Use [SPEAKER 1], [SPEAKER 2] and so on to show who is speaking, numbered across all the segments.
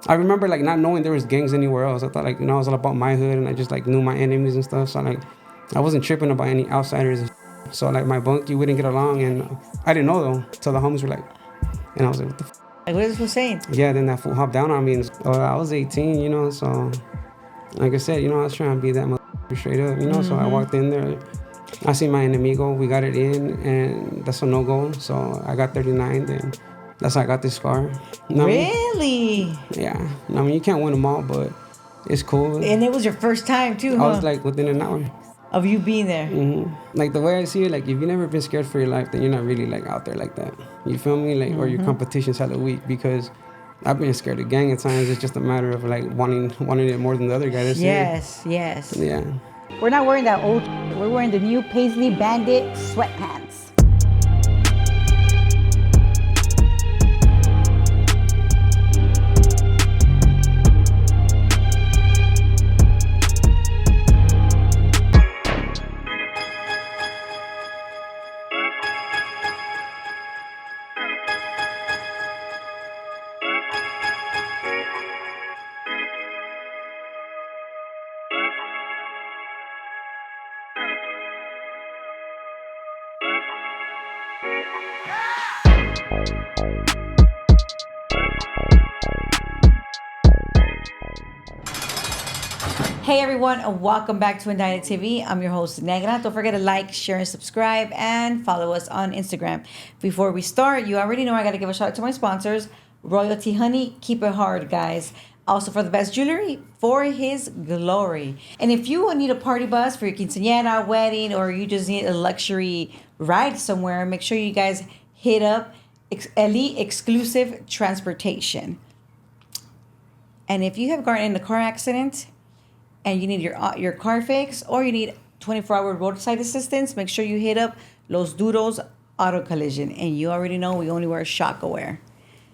[SPEAKER 1] I remember like not knowing there was gangs anywhere else. I thought like, I was all about my hood and I just like knew my enemies and stuff. So like, I wasn't tripping about any outsiders. So like my bunk, you wouldn't get along, and I didn't know though. Till the homies were like, and I was like, what the
[SPEAKER 2] Like, what is this fool saying?
[SPEAKER 1] Yeah, then that fool hopped down on me. And I was 18, so like I said, I was trying to be that straight up, So I walked in there. I see my enemigo. We got it in, and that's a no-go. So I got 39, then that's how I got this scar.
[SPEAKER 2] Really?
[SPEAKER 1] Yeah. You can't win them all, but it's cool.
[SPEAKER 2] And it was your first time, too, huh?
[SPEAKER 1] I was like within an hour.
[SPEAKER 2] Of you being there.
[SPEAKER 1] Mm-hmm. Like the way I see it, like if you've never been scared for your life, then you're not really like out there like that. You feel me? Like, or your competition's hella weak, because I've been scared of gang at times. It's just a matter of like wanting it more than the other guy.
[SPEAKER 2] Yes.
[SPEAKER 1] Yeah.
[SPEAKER 2] We're not wearing that old. We're wearing the new Paisley Bandit sweatpants. Hey everyone, and welcome back to Indicted TV. I'm your host, Negra. Don't forget to like, share, and subscribe, and follow us on Instagram. Before we start, you already know I gotta give a shout out to my sponsors. Royalty Honey, keep it hard, guys. Also for the best jewelry, for his glory. And if you need a party bus for your quinceañera, wedding, or you just need a luxury ride somewhere, make sure you guys hit up Elite Exclusive Transportation. And if you have gotten in a car accident and you need your car fixed, or you need 24-hour roadside assistance, make sure you hit up Los Duros Auto Collision. And you already know we only wear shock aware.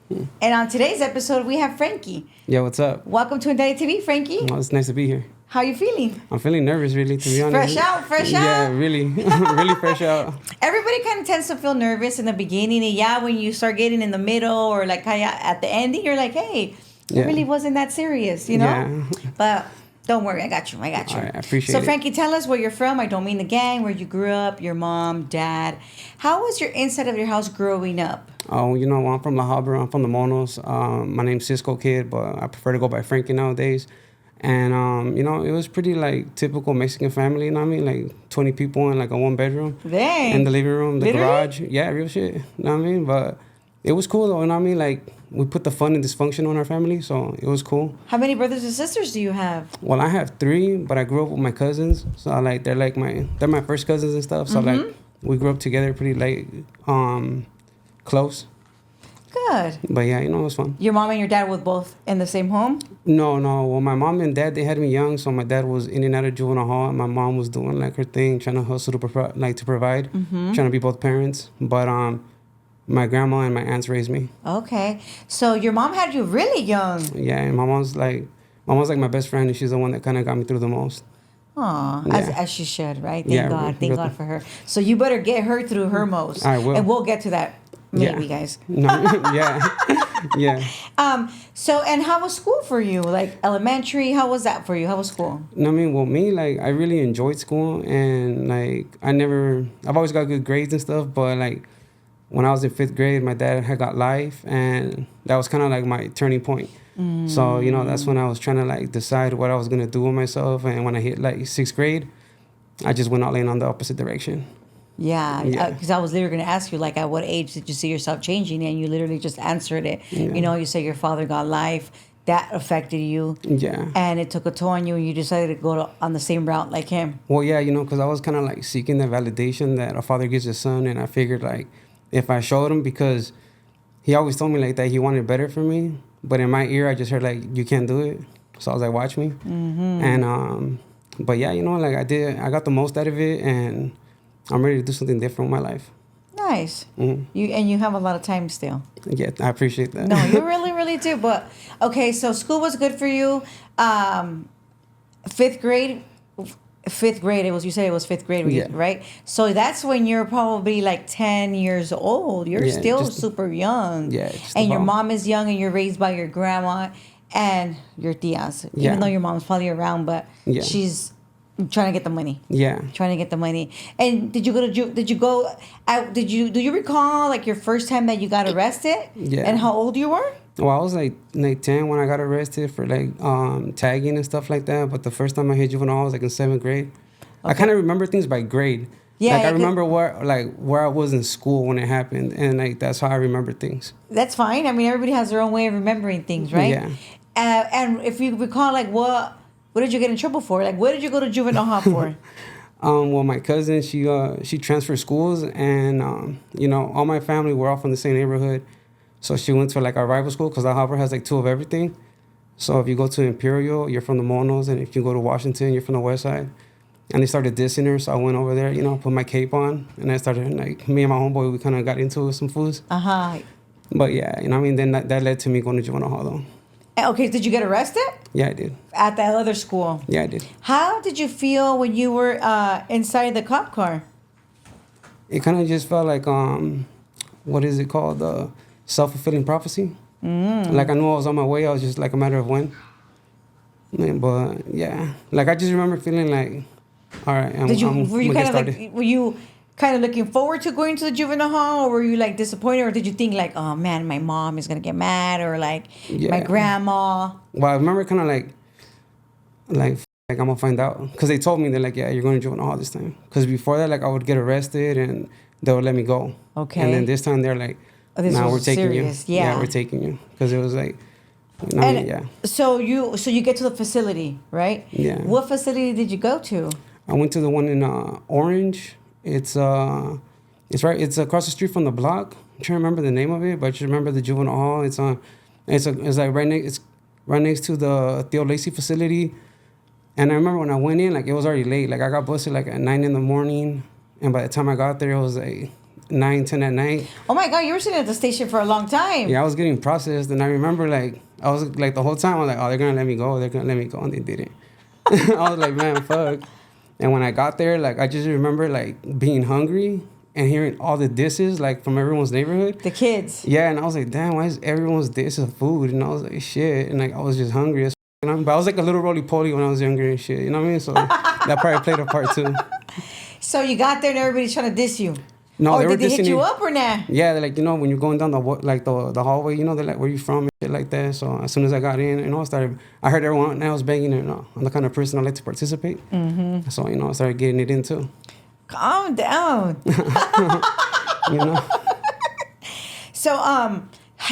[SPEAKER 2] And on today's episode, we have Frankie.
[SPEAKER 1] Yeah, what's up?
[SPEAKER 2] Welcome to Indicted TV, Frankie.
[SPEAKER 1] Well, it's nice to be here.
[SPEAKER 2] How you feeling?
[SPEAKER 1] I'm feeling nervous, really, to be honest.
[SPEAKER 2] Fresh out?
[SPEAKER 1] Yeah, really. Really fresh out.
[SPEAKER 2] Everybody kind of tends to feel nervous in the beginning. And yeah, when you start getting in the middle or like at the ending, you're like, hey, it really wasn't that serious,
[SPEAKER 1] Yeah.
[SPEAKER 2] But don't worry, I got you.
[SPEAKER 1] All right, I appreciate it.
[SPEAKER 2] So, Frankie, tell us where you're from. I don't mean the gang, where you grew up, your mom, dad. How was your inside of your house growing up?
[SPEAKER 1] Oh, I'm from La Habra. I'm from the Monos. My name's Cisco Kid, but I prefer to go by Frankie nowadays. And, it was pretty, like, typical Mexican family, Like, 20 people in, like, a one-bedroom.
[SPEAKER 2] Dang.
[SPEAKER 1] In the living room, the
[SPEAKER 2] Literally?
[SPEAKER 1] garage. Yeah, real shit. But it was cool, though, Like, we put the fun and dysfunction on our family, so it was cool.
[SPEAKER 2] How many brothers and sisters do you have?
[SPEAKER 1] Well, I have 3, but I grew up with my cousins. So, like, they're my first cousins and stuff. So, like, we grew up together pretty, like, close.
[SPEAKER 2] Good.
[SPEAKER 1] But, yeah, it was fun.
[SPEAKER 2] Your mom and your dad were both in the same home?
[SPEAKER 1] No. Well, my mom and dad, they had me young, so my dad was in and out of juvenile hall, and my mom was doing, like, her thing, trying to hustle to provide, trying to be both parents. But, my grandma and my aunts raised me.
[SPEAKER 2] Okay. So your mom had you really young.
[SPEAKER 1] Yeah, and my mom's like my best friend, and she's the one that kind of got me through the most.
[SPEAKER 2] Aw,
[SPEAKER 1] Yeah.
[SPEAKER 2] as she should, right? Thank God for her. So you better get her through her most.
[SPEAKER 1] I will.
[SPEAKER 2] And we'll get to that maybe, guys.
[SPEAKER 1] No, yeah.
[SPEAKER 2] So, and how was school for you? Like elementary, how was that for you? How was school?
[SPEAKER 1] Like, I really enjoyed school, and, like, I've always got good grades and stuff, but, like, when I was in 5th grade, my dad had got life, and that was kind of like my turning point. So, that's when I was trying to, like, decide what I was going to do with myself. And when I hit, like, 6th grade, I just went all in on the opposite direction.
[SPEAKER 2] Yeah, because I was literally going to ask you, like, at what age did you see yourself changing? And you literally just answered it.
[SPEAKER 1] Yeah.
[SPEAKER 2] You say your father got life. That affected you.
[SPEAKER 1] Yeah.
[SPEAKER 2] And it took a toll on you, and you decided to go on the same route like him.
[SPEAKER 1] Well, yeah, because I was kind of, like, seeking that validation that a father gives his son. And I figured, like, if I showed him, because he always told me, like, that he wanted better for me. But in my ear, I just heard, like, you can't do it. So I was like, watch me. And, but yeah, like, I got the most out of it, and I'm ready to do something different with my life.
[SPEAKER 2] Nice. You have a lot of time still.
[SPEAKER 1] Yeah, I appreciate that.
[SPEAKER 2] No, you really, really do. But, okay, so school was good for you. 5th grade, you said it was 5th grade, right? So that's when you're probably like 10 years old. You're still super young.
[SPEAKER 1] Yeah.
[SPEAKER 2] And your mom is young, and you're raised by your grandma. and your tias,
[SPEAKER 1] Yeah.
[SPEAKER 2] even though your mom's probably around, but
[SPEAKER 1] Yeah.
[SPEAKER 2] she's trying to get the money.
[SPEAKER 1] Yeah.
[SPEAKER 2] Trying to get the money. And did you go to did you go out, do you recall like your first time that you got arrested?
[SPEAKER 1] Yeah.
[SPEAKER 2] And how old you were?
[SPEAKER 1] Well, I was like 10 when I got arrested for like tagging and stuff like that. But the first time I hit juvenile, I was like in 7th grade. I kind of remember things by grade.
[SPEAKER 2] Yeah,
[SPEAKER 1] like
[SPEAKER 2] yeah,
[SPEAKER 1] I remember where I was in school when it happened, and like that's how I remember things.
[SPEAKER 2] That's fine. I mean, everybody has their own way of remembering things, right?
[SPEAKER 1] Yeah.
[SPEAKER 2] And if you recall, like what did you get in trouble for? Like, what did you go to juvenile hall for?
[SPEAKER 1] Well, my cousin, she transferred schools, and all my family were all from the same neighborhood, so she went to like our rival school because the Hopper has like 2 of everything. So if you go to Imperial, you're from the Monos, and if you go to Washington, you're from the West Side. And they started dissing her, so I went over there, put my cape on, and I started, like, me and my homeboy, we kind of got into it with some fools.
[SPEAKER 2] Uh-huh.
[SPEAKER 1] But yeah, then that led to me going to juvenile hall, though.
[SPEAKER 2] Okay, did you get arrested?
[SPEAKER 1] Yeah, I did.
[SPEAKER 2] At that other school?
[SPEAKER 1] Yeah, I did.
[SPEAKER 2] How did you feel when you were inside the cop car?
[SPEAKER 1] It kind of just felt like, what is it called? Self-fulfilling prophecy. Like, I knew I was on my way. I was just, like, a matter of when. But, yeah. Like, I just remember feeling like, all right,
[SPEAKER 2] were you kind of looking forward to going to the juvenile hall, or were you like disappointed, or did you think like, oh man, my mom is gonna get mad, or like my grandma?
[SPEAKER 1] Well, I remember kind of like I'm gonna find out, because they told me, they're like, yeah, you're going to juvenile hall this time. Because before that, like, I would get arrested and they would let me go.
[SPEAKER 2] Okay.
[SPEAKER 1] And then this time they're like, nah, we're taking
[SPEAKER 2] serious.
[SPEAKER 1] you.
[SPEAKER 2] Yeah,
[SPEAKER 1] we're taking you, because it was like. Yeah.
[SPEAKER 2] So you get to the facility, right?
[SPEAKER 1] Yeah.
[SPEAKER 2] What facility did you go to?
[SPEAKER 1] I went to the one in Orange. It's across the street from the block. I'm trying to remember the name of it, but I just remember the juvenile hall. It's like right next to the Theo Lacey facility. And I remember when I went in, like, it was already late. Like, I got busted like at 9 a.m, and by the time I got there, it was like 9, 10 at night.
[SPEAKER 2] Oh my God, you were sitting at the station for a long time.
[SPEAKER 1] Yeah, I was getting processed, and I remember, like, I was like, the whole time I was like, oh, they're gonna let me go, and they didn't. I was like, man, fuck. And when I got there, like, I just remember like being hungry and hearing all the disses, like, from everyone's neighborhood.
[SPEAKER 2] The kids.
[SPEAKER 1] Yeah, and I was like, damn, why is everyone's diss of food? And I was like, shit. And like, I was just hungry as but I was like a little roly-poly when I was younger and shit. You know what I mean? So that probably played a part too.
[SPEAKER 2] So you got there and everybody's trying to diss you.
[SPEAKER 1] No,
[SPEAKER 2] or
[SPEAKER 1] they were
[SPEAKER 2] did they hit
[SPEAKER 1] dissing
[SPEAKER 2] you up or not?
[SPEAKER 1] Yeah, they're like, when you're going down the hallway, they're like, where you from and shit like that. So as soon as I got in, I heard everyone else banging, and I'm the kind of person I like to participate. Mm-hmm. So, I started getting it in too.
[SPEAKER 2] Calm down. So,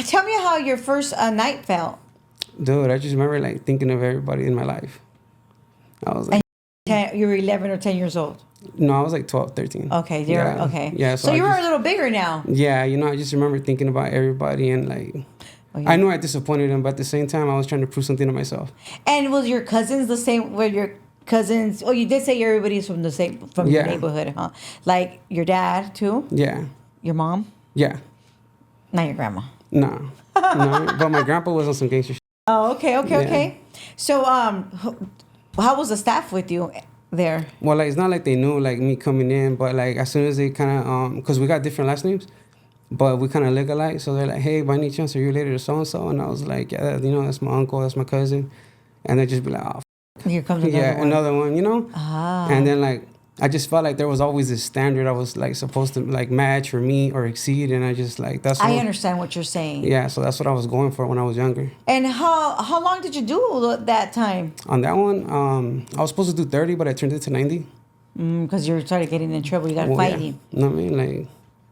[SPEAKER 2] tell me how your first night felt.
[SPEAKER 1] Dude, I just remember like thinking of everybody in my life. I was like,
[SPEAKER 2] you were 11 or 10 years old.
[SPEAKER 1] No, I was like 12, 13.
[SPEAKER 2] Okay, okay.
[SPEAKER 1] Yeah,
[SPEAKER 2] so you were a little bigger now.
[SPEAKER 1] Yeah, I just remember thinking about everybody, and like, I knew I disappointed them, but at the same time, I was trying to prove something to myself.
[SPEAKER 2] And was your cousins the same? Were your cousins? Oh, you did say everybody's from your neighborhood, huh? Like your dad too?
[SPEAKER 1] Yeah.
[SPEAKER 2] Your mom?
[SPEAKER 1] Yeah.
[SPEAKER 2] Not your grandma.
[SPEAKER 1] No, but my grandpa was on some gangster shit.
[SPEAKER 2] Oh, okay. So, how was the staff with you there?
[SPEAKER 1] Well, like, it's not like they knew like me coming in, but like as soon as they kind of because we got different last names, but we kind of look alike. So they're like, hey, by any chance are you related to so and so? And I was like, yeah, that's my uncle, that's my cousin, and they just be like, oh,
[SPEAKER 2] here comes another
[SPEAKER 1] one.
[SPEAKER 2] Ah.
[SPEAKER 1] And then like I just felt like there was always this standard I was like supposed to like match or meet or exceed, and I just like
[SPEAKER 2] I understand what you're saying.
[SPEAKER 1] Yeah, so that's what I was going for when I was younger.
[SPEAKER 2] And how long did you do that time?
[SPEAKER 1] On that one, I was supposed to do 30, but I turned it to 90.
[SPEAKER 2] Because you started getting in trouble. You got fighting.
[SPEAKER 1] Yeah. You know what I mean? Like,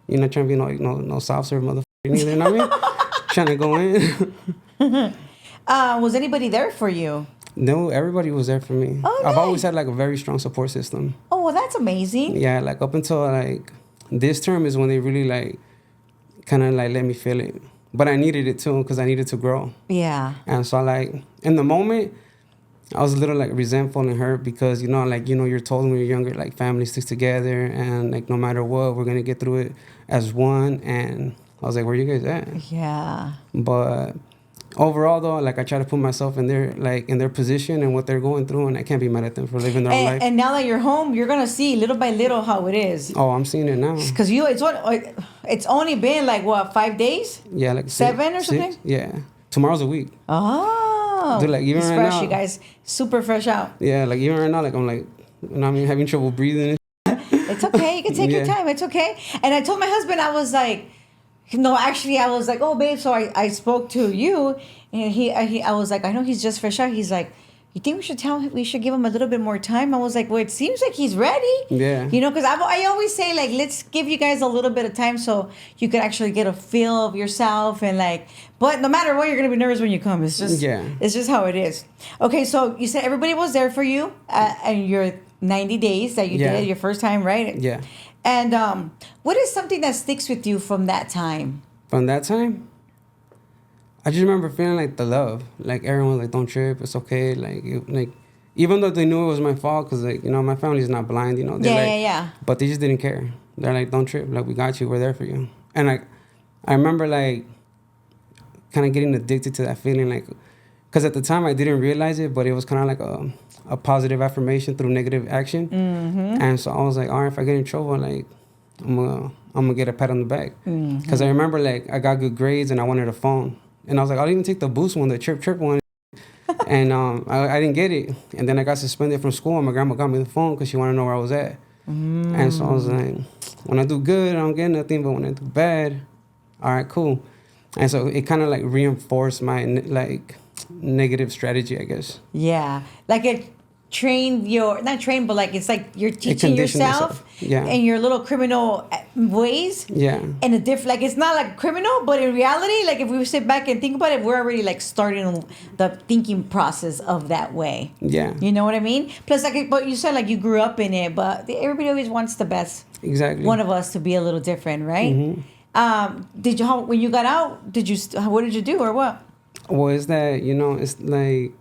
[SPEAKER 1] you're not trying to be no soft serve motherfucker either. You know what I mean? Trying to go in.
[SPEAKER 2] Was anybody there for you?
[SPEAKER 1] No, everybody was there for me.
[SPEAKER 2] Oh,
[SPEAKER 1] I've
[SPEAKER 2] nice.
[SPEAKER 1] always had like a very strong support system.
[SPEAKER 2] Oh, well, that's amazing.
[SPEAKER 1] Yeah, like up until like this term is when they really like kind of like let me feel it. But I needed it too, because I needed to grow.
[SPEAKER 2] Yeah.
[SPEAKER 1] And so like in the moment, I was a little like resentful and hurt because, you're told when you're younger, like family sticks together and like no matter what, we're going to get through it as one. And I was like, where you guys at?
[SPEAKER 2] Yeah.
[SPEAKER 1] But overall though, like I try to put myself in their position and what they're going through, and I can't be mad at them for living their own life.
[SPEAKER 2] And now that you're home, you're gonna see little by little how it is.
[SPEAKER 1] Oh, I'm seeing it now.
[SPEAKER 2] Because it's only been like what, 5 days?
[SPEAKER 1] Yeah, like
[SPEAKER 2] 7 or something.
[SPEAKER 1] Yeah, tomorrow's a week.
[SPEAKER 2] Oh,
[SPEAKER 1] Dude, like even
[SPEAKER 2] He's
[SPEAKER 1] right
[SPEAKER 2] fresh,
[SPEAKER 1] now,
[SPEAKER 2] you guys. Super fresh out.
[SPEAKER 1] yeah, like even right now, like I'm like, you know what I mean, having trouble breathing.
[SPEAKER 2] It's okay. You can take your
[SPEAKER 1] Yeah.
[SPEAKER 2] time. It's okay. And I told my husband, I was like, no, actually, I was like, oh, babe. So I spoke to you, and I was like, I know he's just fresh out. He's like, you think we should give him a little bit more time? I was like, well, it seems like he's ready.
[SPEAKER 1] Yeah.
[SPEAKER 2] You know, because I always say, like, let's give you guys a little bit of time so you could actually get a feel of yourself and like, but no matter what, you're gonna be nervous when you come.
[SPEAKER 1] Yeah.
[SPEAKER 2] It's just how it is. Okay, so you said everybody was there for you, and your 90 days that you
[SPEAKER 1] Yeah.
[SPEAKER 2] did it your first time, right?
[SPEAKER 1] Yeah.
[SPEAKER 2] And what is something that sticks with you from that time?
[SPEAKER 1] From that time, I just remember feeling like the love. Like everyone was like, "Don't trip, it's okay." Like even though they knew it was my fault, cause like you know my family's not blind, you know. They're like,
[SPEAKER 2] Yeah.
[SPEAKER 1] But they just didn't care. They're like, "Don't trip, like we got you, we're there for you." And like, I remember like, kind of getting addicted to that feeling, like, cause at the time I didn't realize it, but it was kind of like a positive affirmation through negative action.
[SPEAKER 2] Mm-hmm.
[SPEAKER 1] And so I was like, all right, if I get in trouble, like, I'm gonna get a pat on the back. Because I remember, like, I got good grades and I wanted a phone. And I was like, I'll even take the boost one, the trip one. And I didn't get it. And then I got suspended from school and my grandma got me the phone because she wanted to know where I was at. And so I was like, when I do good, I don't get nothing. But when I do bad, all right, cool. And so it kind of, like, reinforced my, like, negative strategy, I guess.
[SPEAKER 2] Yeah. Like it trained not trained, but like it's like you're teaching
[SPEAKER 1] conditioned
[SPEAKER 2] yourself
[SPEAKER 1] Yeah.
[SPEAKER 2] in your little criminal ways.
[SPEAKER 1] Yeah.
[SPEAKER 2] In a different, like it's not like criminal, but in reality, like if we sit back and think about it, we're already like starting the thinking process of that way.
[SPEAKER 1] Yeah.
[SPEAKER 2] You know what I mean? Plus, like, but you said like you grew up in it, but everybody always wants the best.
[SPEAKER 1] Exactly.
[SPEAKER 2] One of us to be a little different, right?
[SPEAKER 1] Mm-hmm.
[SPEAKER 2] When you got out, what did you do or what?
[SPEAKER 1] Well, it's that, you know, it's like,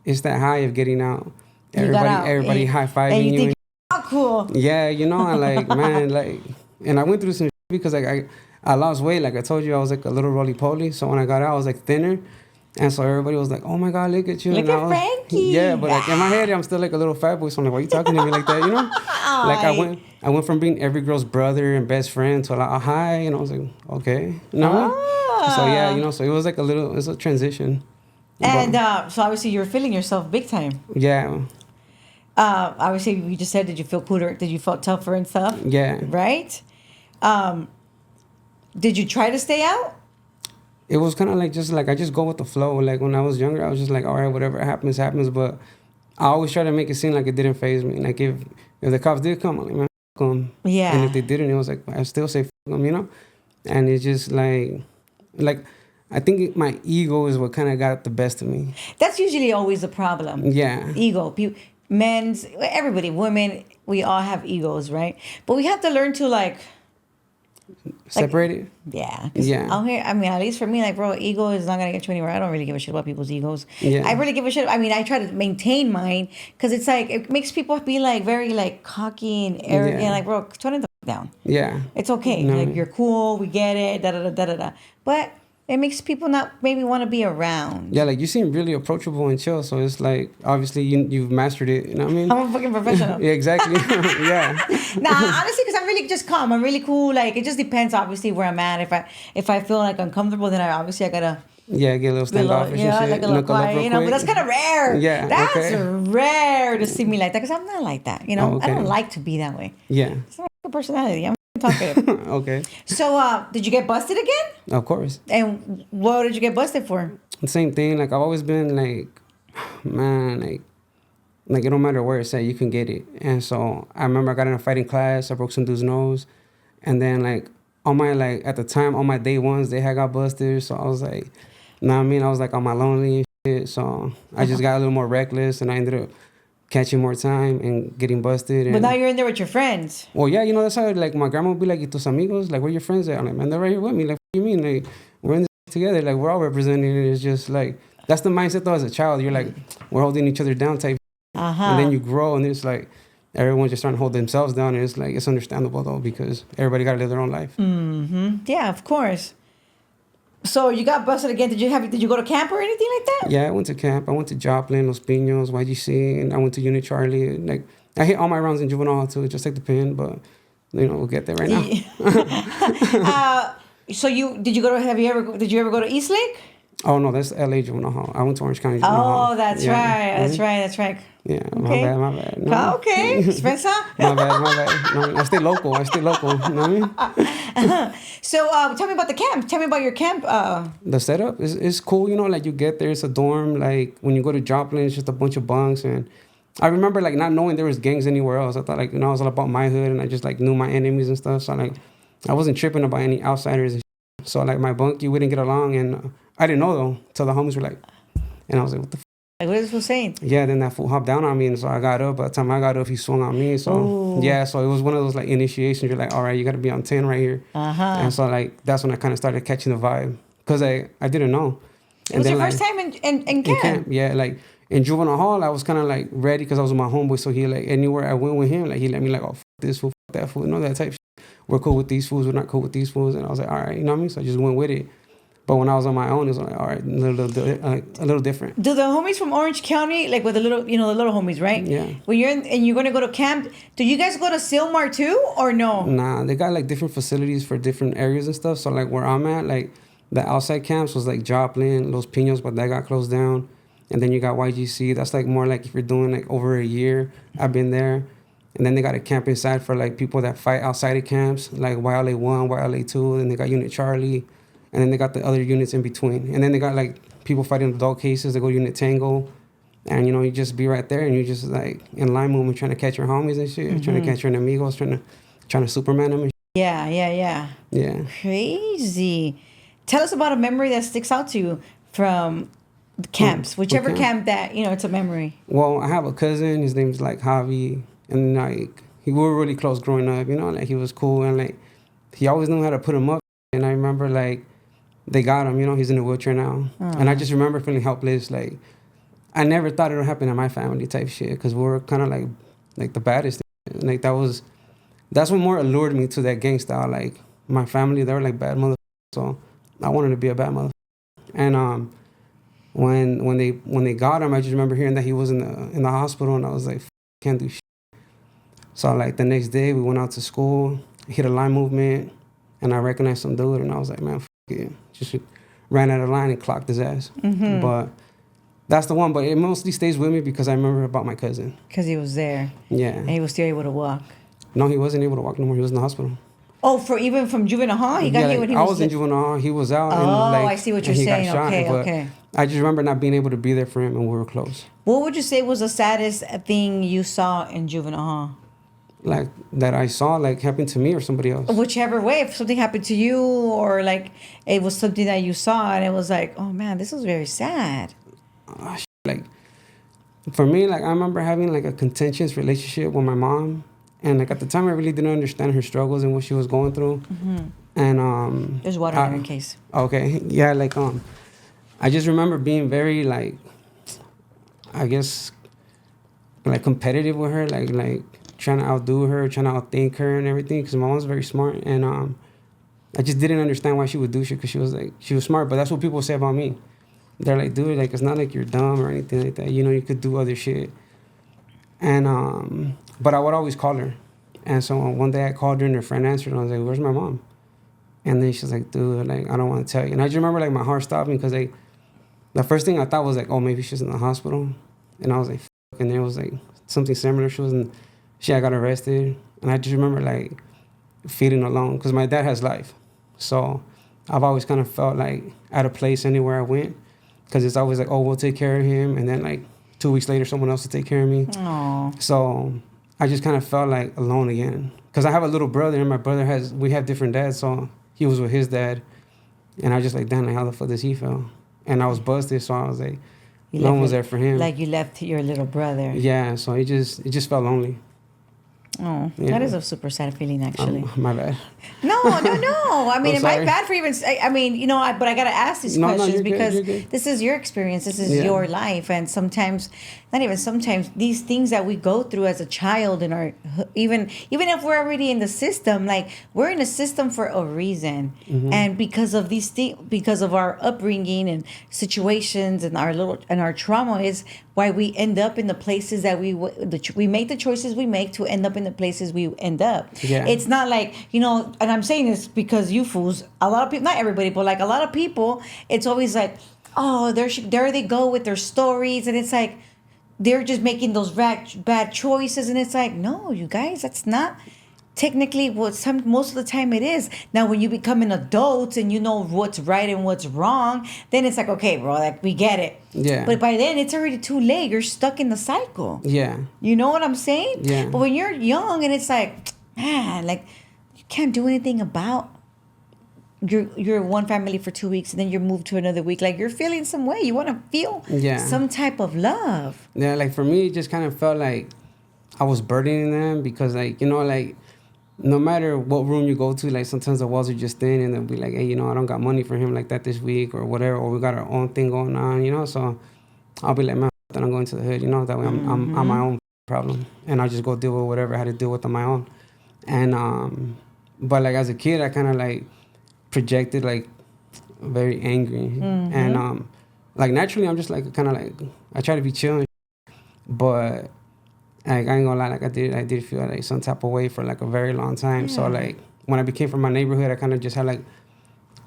[SPEAKER 1] it's that high of getting out.
[SPEAKER 2] You got out,
[SPEAKER 1] Everybody
[SPEAKER 2] and-
[SPEAKER 1] high-fiving
[SPEAKER 2] and you
[SPEAKER 1] you.
[SPEAKER 2] think, oh, cool.
[SPEAKER 1] Yeah, you know, and like, man, like, and I went through some shit because like I lost weight. Like I told you, I was like a little roly-poly. So when I got out, I was like thinner. And so everybody was like, oh my God, look at you.
[SPEAKER 2] Look
[SPEAKER 1] and I
[SPEAKER 2] at
[SPEAKER 1] was,
[SPEAKER 2] Frankie.
[SPEAKER 1] Yeah, but like in my head, I'm still like a little fat boy. So I'm like, why are you talking to me like that, you know? Like I went from being every girl's brother and best friend to like, hi. And I was like, okay. No. So yeah, you know, so it was like it's a transition.
[SPEAKER 2] And so obviously you were feeling yourself big time.
[SPEAKER 1] Yeah.
[SPEAKER 2] Obviously you just said, did you feel cooler? Did you feel tougher and stuff?
[SPEAKER 1] Yeah.
[SPEAKER 2] Right? Did you try to stay out?
[SPEAKER 1] It was kind of like I just go with the flow. Like when I was younger, I was just like, all right, whatever happens, happens. But I always try to make it seem like it didn't faze me. Like if the cops did come, I'm like, man, f them.
[SPEAKER 2] Yeah.
[SPEAKER 1] And if they didn't, it was like, I still say f them, you know? And it's just like I think my ego is what kind of got the best of me.
[SPEAKER 2] That's usually always a problem.
[SPEAKER 1] Yeah.
[SPEAKER 2] Ego. Everybody, women, we all have egos, right? But we have to learn to like
[SPEAKER 1] Separate it?
[SPEAKER 2] Yeah. 'Cause
[SPEAKER 1] Yeah.
[SPEAKER 2] out here, I mean, at least for me, like, bro, ego is not going to get you anywhere. I don't really give a shit about people's egos.
[SPEAKER 1] Yeah.
[SPEAKER 2] I really give a shit. I mean, I try to maintain mine because it's like, it makes people be like very like cocky and arrogant.
[SPEAKER 1] Yeah.
[SPEAKER 2] Like, bro, tone it the f- down.
[SPEAKER 1] Yeah.
[SPEAKER 2] It's okay.
[SPEAKER 1] No.
[SPEAKER 2] Like, you're cool. We get it. Da da da da da da. But it makes people not maybe want to be around.
[SPEAKER 1] Yeah, like you seem really approachable and chill. So it's like, obviously, you've mastered it. You know what I mean?
[SPEAKER 2] I'm a fucking professional.
[SPEAKER 1] Yeah, exactly. Yeah.
[SPEAKER 2] Nah, honestly, because I'm really just calm. I'm really cool. Like, it just depends, obviously, where I'm at. If I feel like uncomfortable, then I gotta
[SPEAKER 1] Yeah, get a little standoffish
[SPEAKER 2] yeah,
[SPEAKER 1] and shit.
[SPEAKER 2] like a little
[SPEAKER 1] Knuckle up
[SPEAKER 2] quiet,
[SPEAKER 1] real
[SPEAKER 2] you know. But
[SPEAKER 1] quick.
[SPEAKER 2] that's kind of rare.
[SPEAKER 1] Yeah,
[SPEAKER 2] that's
[SPEAKER 1] okay.
[SPEAKER 2] rare to see me like that because I'm not like that. You know,
[SPEAKER 1] Oh, okay.
[SPEAKER 2] I don't like to be that way.
[SPEAKER 1] Yeah.
[SPEAKER 2] It's not my personality. I'm talkative.
[SPEAKER 1] Okay.
[SPEAKER 2] So, did you get busted again?
[SPEAKER 1] Of course.
[SPEAKER 2] And what did you get busted for?
[SPEAKER 1] Same thing. Like I've always been like, man, like it don't matter where it's at, you can get it. And so I remember I got in a fighting class. I broke some dude's nose, and then like at the time on my day ones they had got busted. So I was like, know what I mean? I was like on my lonely and shit. So I just got a little more reckless, and I ended up catching more time and getting busted. And,
[SPEAKER 2] But now you're in there with your friends.
[SPEAKER 1] well, yeah, you know, that's how, like, my grandma would be like, "Y tus amigos? Like, where your friends at?" I'm like, man, they're right here with me. Like, what do you mean? Like, we're in this together. Like, we're all representing it. It's just, like, that's the mindset, though, as a child. You're like, we're holding each other down type.
[SPEAKER 2] Uh-huh.
[SPEAKER 1] And then you grow, and it's like, everyone's just trying to hold themselves down. And it's like, it's understandable, though, because everybody got to live their own life.
[SPEAKER 2] Mm-hmm. Yeah, of course. So you got busted again. Did you go to camp or anything like that?
[SPEAKER 1] Yeah, I went to camp. I went to Joplin, Los Pinos, YGC, and I went to Unit Charlie. Like, I hit all my rounds in juvenile, too, just like the pin, but, you know, we'll get there right now.
[SPEAKER 2] So did you ever go to East Lake?
[SPEAKER 1] Oh no, that's L.A. juvenile hall. I went to Orange County juvenile hall.
[SPEAKER 2] Oh, that's
[SPEAKER 1] Yeah.
[SPEAKER 2] right. That's
[SPEAKER 1] Mhm.
[SPEAKER 2] right. That's right.
[SPEAKER 1] Yeah,
[SPEAKER 2] Okay.
[SPEAKER 1] my bad. No.
[SPEAKER 2] Okay, Spencer.
[SPEAKER 1] My bad. No, I stay local. You know what I mean?
[SPEAKER 2] So, tell me about the camp. Tell me about your camp.
[SPEAKER 1] The setup is cool, you know, like you get there, it's a dorm. Like when you go to Joplin, it's just a bunch of bunks. And I remember like not knowing there was gangs anywhere else. I thought like, you know, it was all about my hood and I just like knew my enemies and stuff. So like I wasn't tripping about any outsiders and shit. So like my bunk, you wouldn't get along. And I didn't know though, till the homies were like, and I was like, what the
[SPEAKER 2] Like, what is this saying?
[SPEAKER 1] Yeah, then that fool hopped down on me, and so I got up. By the time I got up, he swung on me. So
[SPEAKER 2] Ooh.
[SPEAKER 1] yeah, so it was one of those like initiations. You're like, all right, you got to be on 10 right here. And so like that's when I kind of started catching the vibe because I didn't know.
[SPEAKER 2] It was your first time in camp.
[SPEAKER 1] Yeah, like in juvenile hall, I was kind of like ready because I was with my homeboy. So he like anywhere I went with him, like he let me like, oh, this fool, that fool, you know, that type. We're cool with these fools. We're not cool with these fools. And I was like, all right, you know what I mean. So I just went with it. But when I was on my own, it was like, all right, a little different.
[SPEAKER 2] Do the homies from Orange County, like with the little, the little homies, right?
[SPEAKER 1] Yeah.
[SPEAKER 2] When you're going to go to camp, do you guys go to Silmar too, or no?
[SPEAKER 1] Nah, they got like different facilities for different areas and stuff. So like where I'm at, like the outside camps was like Joplin, Los Pinos, but that got closed down. And then you got YGC. That's like more like if you're doing like over a year. I've been there. And then they got a camp inside for like people that fight outside of camps, like YLA 1, YLA 2. And they got Unit Charlie. And then they got the other units in between. And then they got like people fighting adult cases. They go Unit Tango. And, you know, you just be right there and you just like in line movement trying to catch your homies and shit. Trying to catch your enemigos, trying to Superman them and shit.
[SPEAKER 2] Yeah.
[SPEAKER 1] Yeah.
[SPEAKER 2] Crazy. Tell us about a memory that sticks out to you from the camps, whichever camp that, it's a memory.
[SPEAKER 1] Well, I have a cousin. His name's like Javi. And like, we were really close growing up, you know, like he was cool. And like, he always knew how to put him up. And I remember like, they got him, you know, he's in a wheelchair now. And I just remember feeling helpless. Like, I never thought it would happen in my family type shit because we were kind of like the baddest. Like, that's what more allured me to that gang style. Like, my family, they were like bad motherfuckers. So I wanted to be a bad motherfucker. And when they got him, I just remember hearing that he was in the hospital and I was like, can't do shit. So like the next day we went out to school, hit a line movement, and I recognized some dude and I was like, man, yeah, just ran out of line and clocked his ass. But that's the one. But it mostly stays with me because I remember about my cousin.
[SPEAKER 2] Because he was there.
[SPEAKER 1] Yeah.
[SPEAKER 2] And he was still able to walk.
[SPEAKER 1] No, he wasn't able to walk no more. He was in the hospital.
[SPEAKER 2] Oh, even from juvenile hall? He got hit when he
[SPEAKER 1] I
[SPEAKER 2] was...
[SPEAKER 1] was in juvenile hall. He was out.
[SPEAKER 2] Oh,
[SPEAKER 1] and like,
[SPEAKER 2] I see what you're
[SPEAKER 1] he
[SPEAKER 2] saying.
[SPEAKER 1] got shot,
[SPEAKER 2] Okay.
[SPEAKER 1] I just remember not being able to be there for him and we were close.
[SPEAKER 2] What would you say was the saddest thing you saw in juvenile hall?
[SPEAKER 1] Like that I saw like happen to me or somebody else.
[SPEAKER 2] Whichever way, if something happened to you or like it was something that you saw and it was like, oh man, this was very sad.
[SPEAKER 1] Like for me, like I remember having like a contentious relationship with my mom, and like at the time I really didn't understand her struggles and what she was going through. And
[SPEAKER 2] There's water in your case.
[SPEAKER 1] Okay, yeah, like I just remember being very like, I guess, like competitive with her, like trying to outdo her, trying to outthink her and everything, because my mom's very smart, and I just didn't understand why she would do shit, because she was smart, but that's what people say about me. They're like, dude, like it's not like you're dumb or anything like that, you know, you could do other shit. And but I would always call her, and so one day I called her and her friend answered, and I was like, where's my mom? And then she's like, dude, like I don't want to tell you. And I just remember like my heart stopping, because like the first thing I thought was like, oh, maybe she's in the hospital, and I was like, fuck. And there was like something similar. She had got arrested, and I just remember like feeling alone because my dad has life, so I've always kind of felt like out of place anywhere I went, because it's always like, oh, we'll take care of him, and then like 2 weeks later someone else will take care of me.
[SPEAKER 2] Aww.
[SPEAKER 1] So I just kind of felt like alone again, because I have a little brother, and my brother we have different dads, so he was with his dad, and I was just like, damn, like how the fuck does he feel? And I was busted, so I was like, no one was there for him.
[SPEAKER 2] Like you left your little brother.
[SPEAKER 1] Yeah, so it just felt lonely.
[SPEAKER 2] Oh,
[SPEAKER 1] Yeah.
[SPEAKER 2] that is a super sad feeling, actually.
[SPEAKER 1] My bad.
[SPEAKER 2] No. I mean,
[SPEAKER 1] I'm
[SPEAKER 2] am I
[SPEAKER 1] sorry.
[SPEAKER 2] bad for even? I mean, but I gotta ask these
[SPEAKER 1] No,
[SPEAKER 2] questions
[SPEAKER 1] you're good,
[SPEAKER 2] because
[SPEAKER 1] you're good.
[SPEAKER 2] this is your experience. This is
[SPEAKER 1] Yeah.
[SPEAKER 2] your life, and sometimes, not even sometimes, these things that we go through as a child, and our even if we're already in the system, like we're in the system for a reason, and because of these things, because of our upbringing and situations and our trauma is why we end up in the places that we make the choices we make to end up in the places we end up.
[SPEAKER 1] Yeah.
[SPEAKER 2] It's not like, and I'm saying this because you fools, a lot of people, not everybody, but like a lot of people, it's always like, oh, there they go with their stories, and it's like they're just making those bad choices, and it's like, no, you guys, that's not technically what most of the time it is. Now, when you become an adult and you know what's right and what's wrong, then it's like, okay, bro, like we get it.
[SPEAKER 1] Yeah.
[SPEAKER 2] But by then, it's already too late. You're stuck in the cycle.
[SPEAKER 1] Yeah.
[SPEAKER 2] You know what I'm saying?
[SPEAKER 1] Yeah.
[SPEAKER 2] But when you're young and it's like, man, like you can't do anything about you're one family for 2 weeks and then you're moved to another week. Like you're feeling some way. You want to feel some type of love.
[SPEAKER 1] Yeah, like for me, it just kind of felt like I was burdening them because, like, you know, like no matter what room you go to, like sometimes the walls are just thin and they'll be like, hey, you know, I don't got money for him like that this week or whatever, or we got our own thing going on, you know. So I'll be like, man, then I'm going to the hood, you know. That way I'm my own problem, and I'll just go deal with whatever I had to deal with on my own. And but like as a kid, I kind of like projected like very angry, and like naturally I'm just like kind of like I try to be chill, but like I ain't gonna lie, like I did feel like some type of way for like a very long time. So like when I became from my neighborhood, I kind of just had like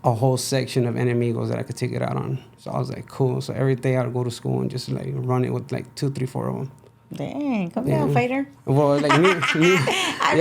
[SPEAKER 1] a whole section of enemigos that I could take it out on. So I was like, cool. So every day I would go to school and just like run it with like 2, 3, 4 of them.
[SPEAKER 2] Dang, come down, fighter.
[SPEAKER 1] Well, like me
[SPEAKER 2] I'm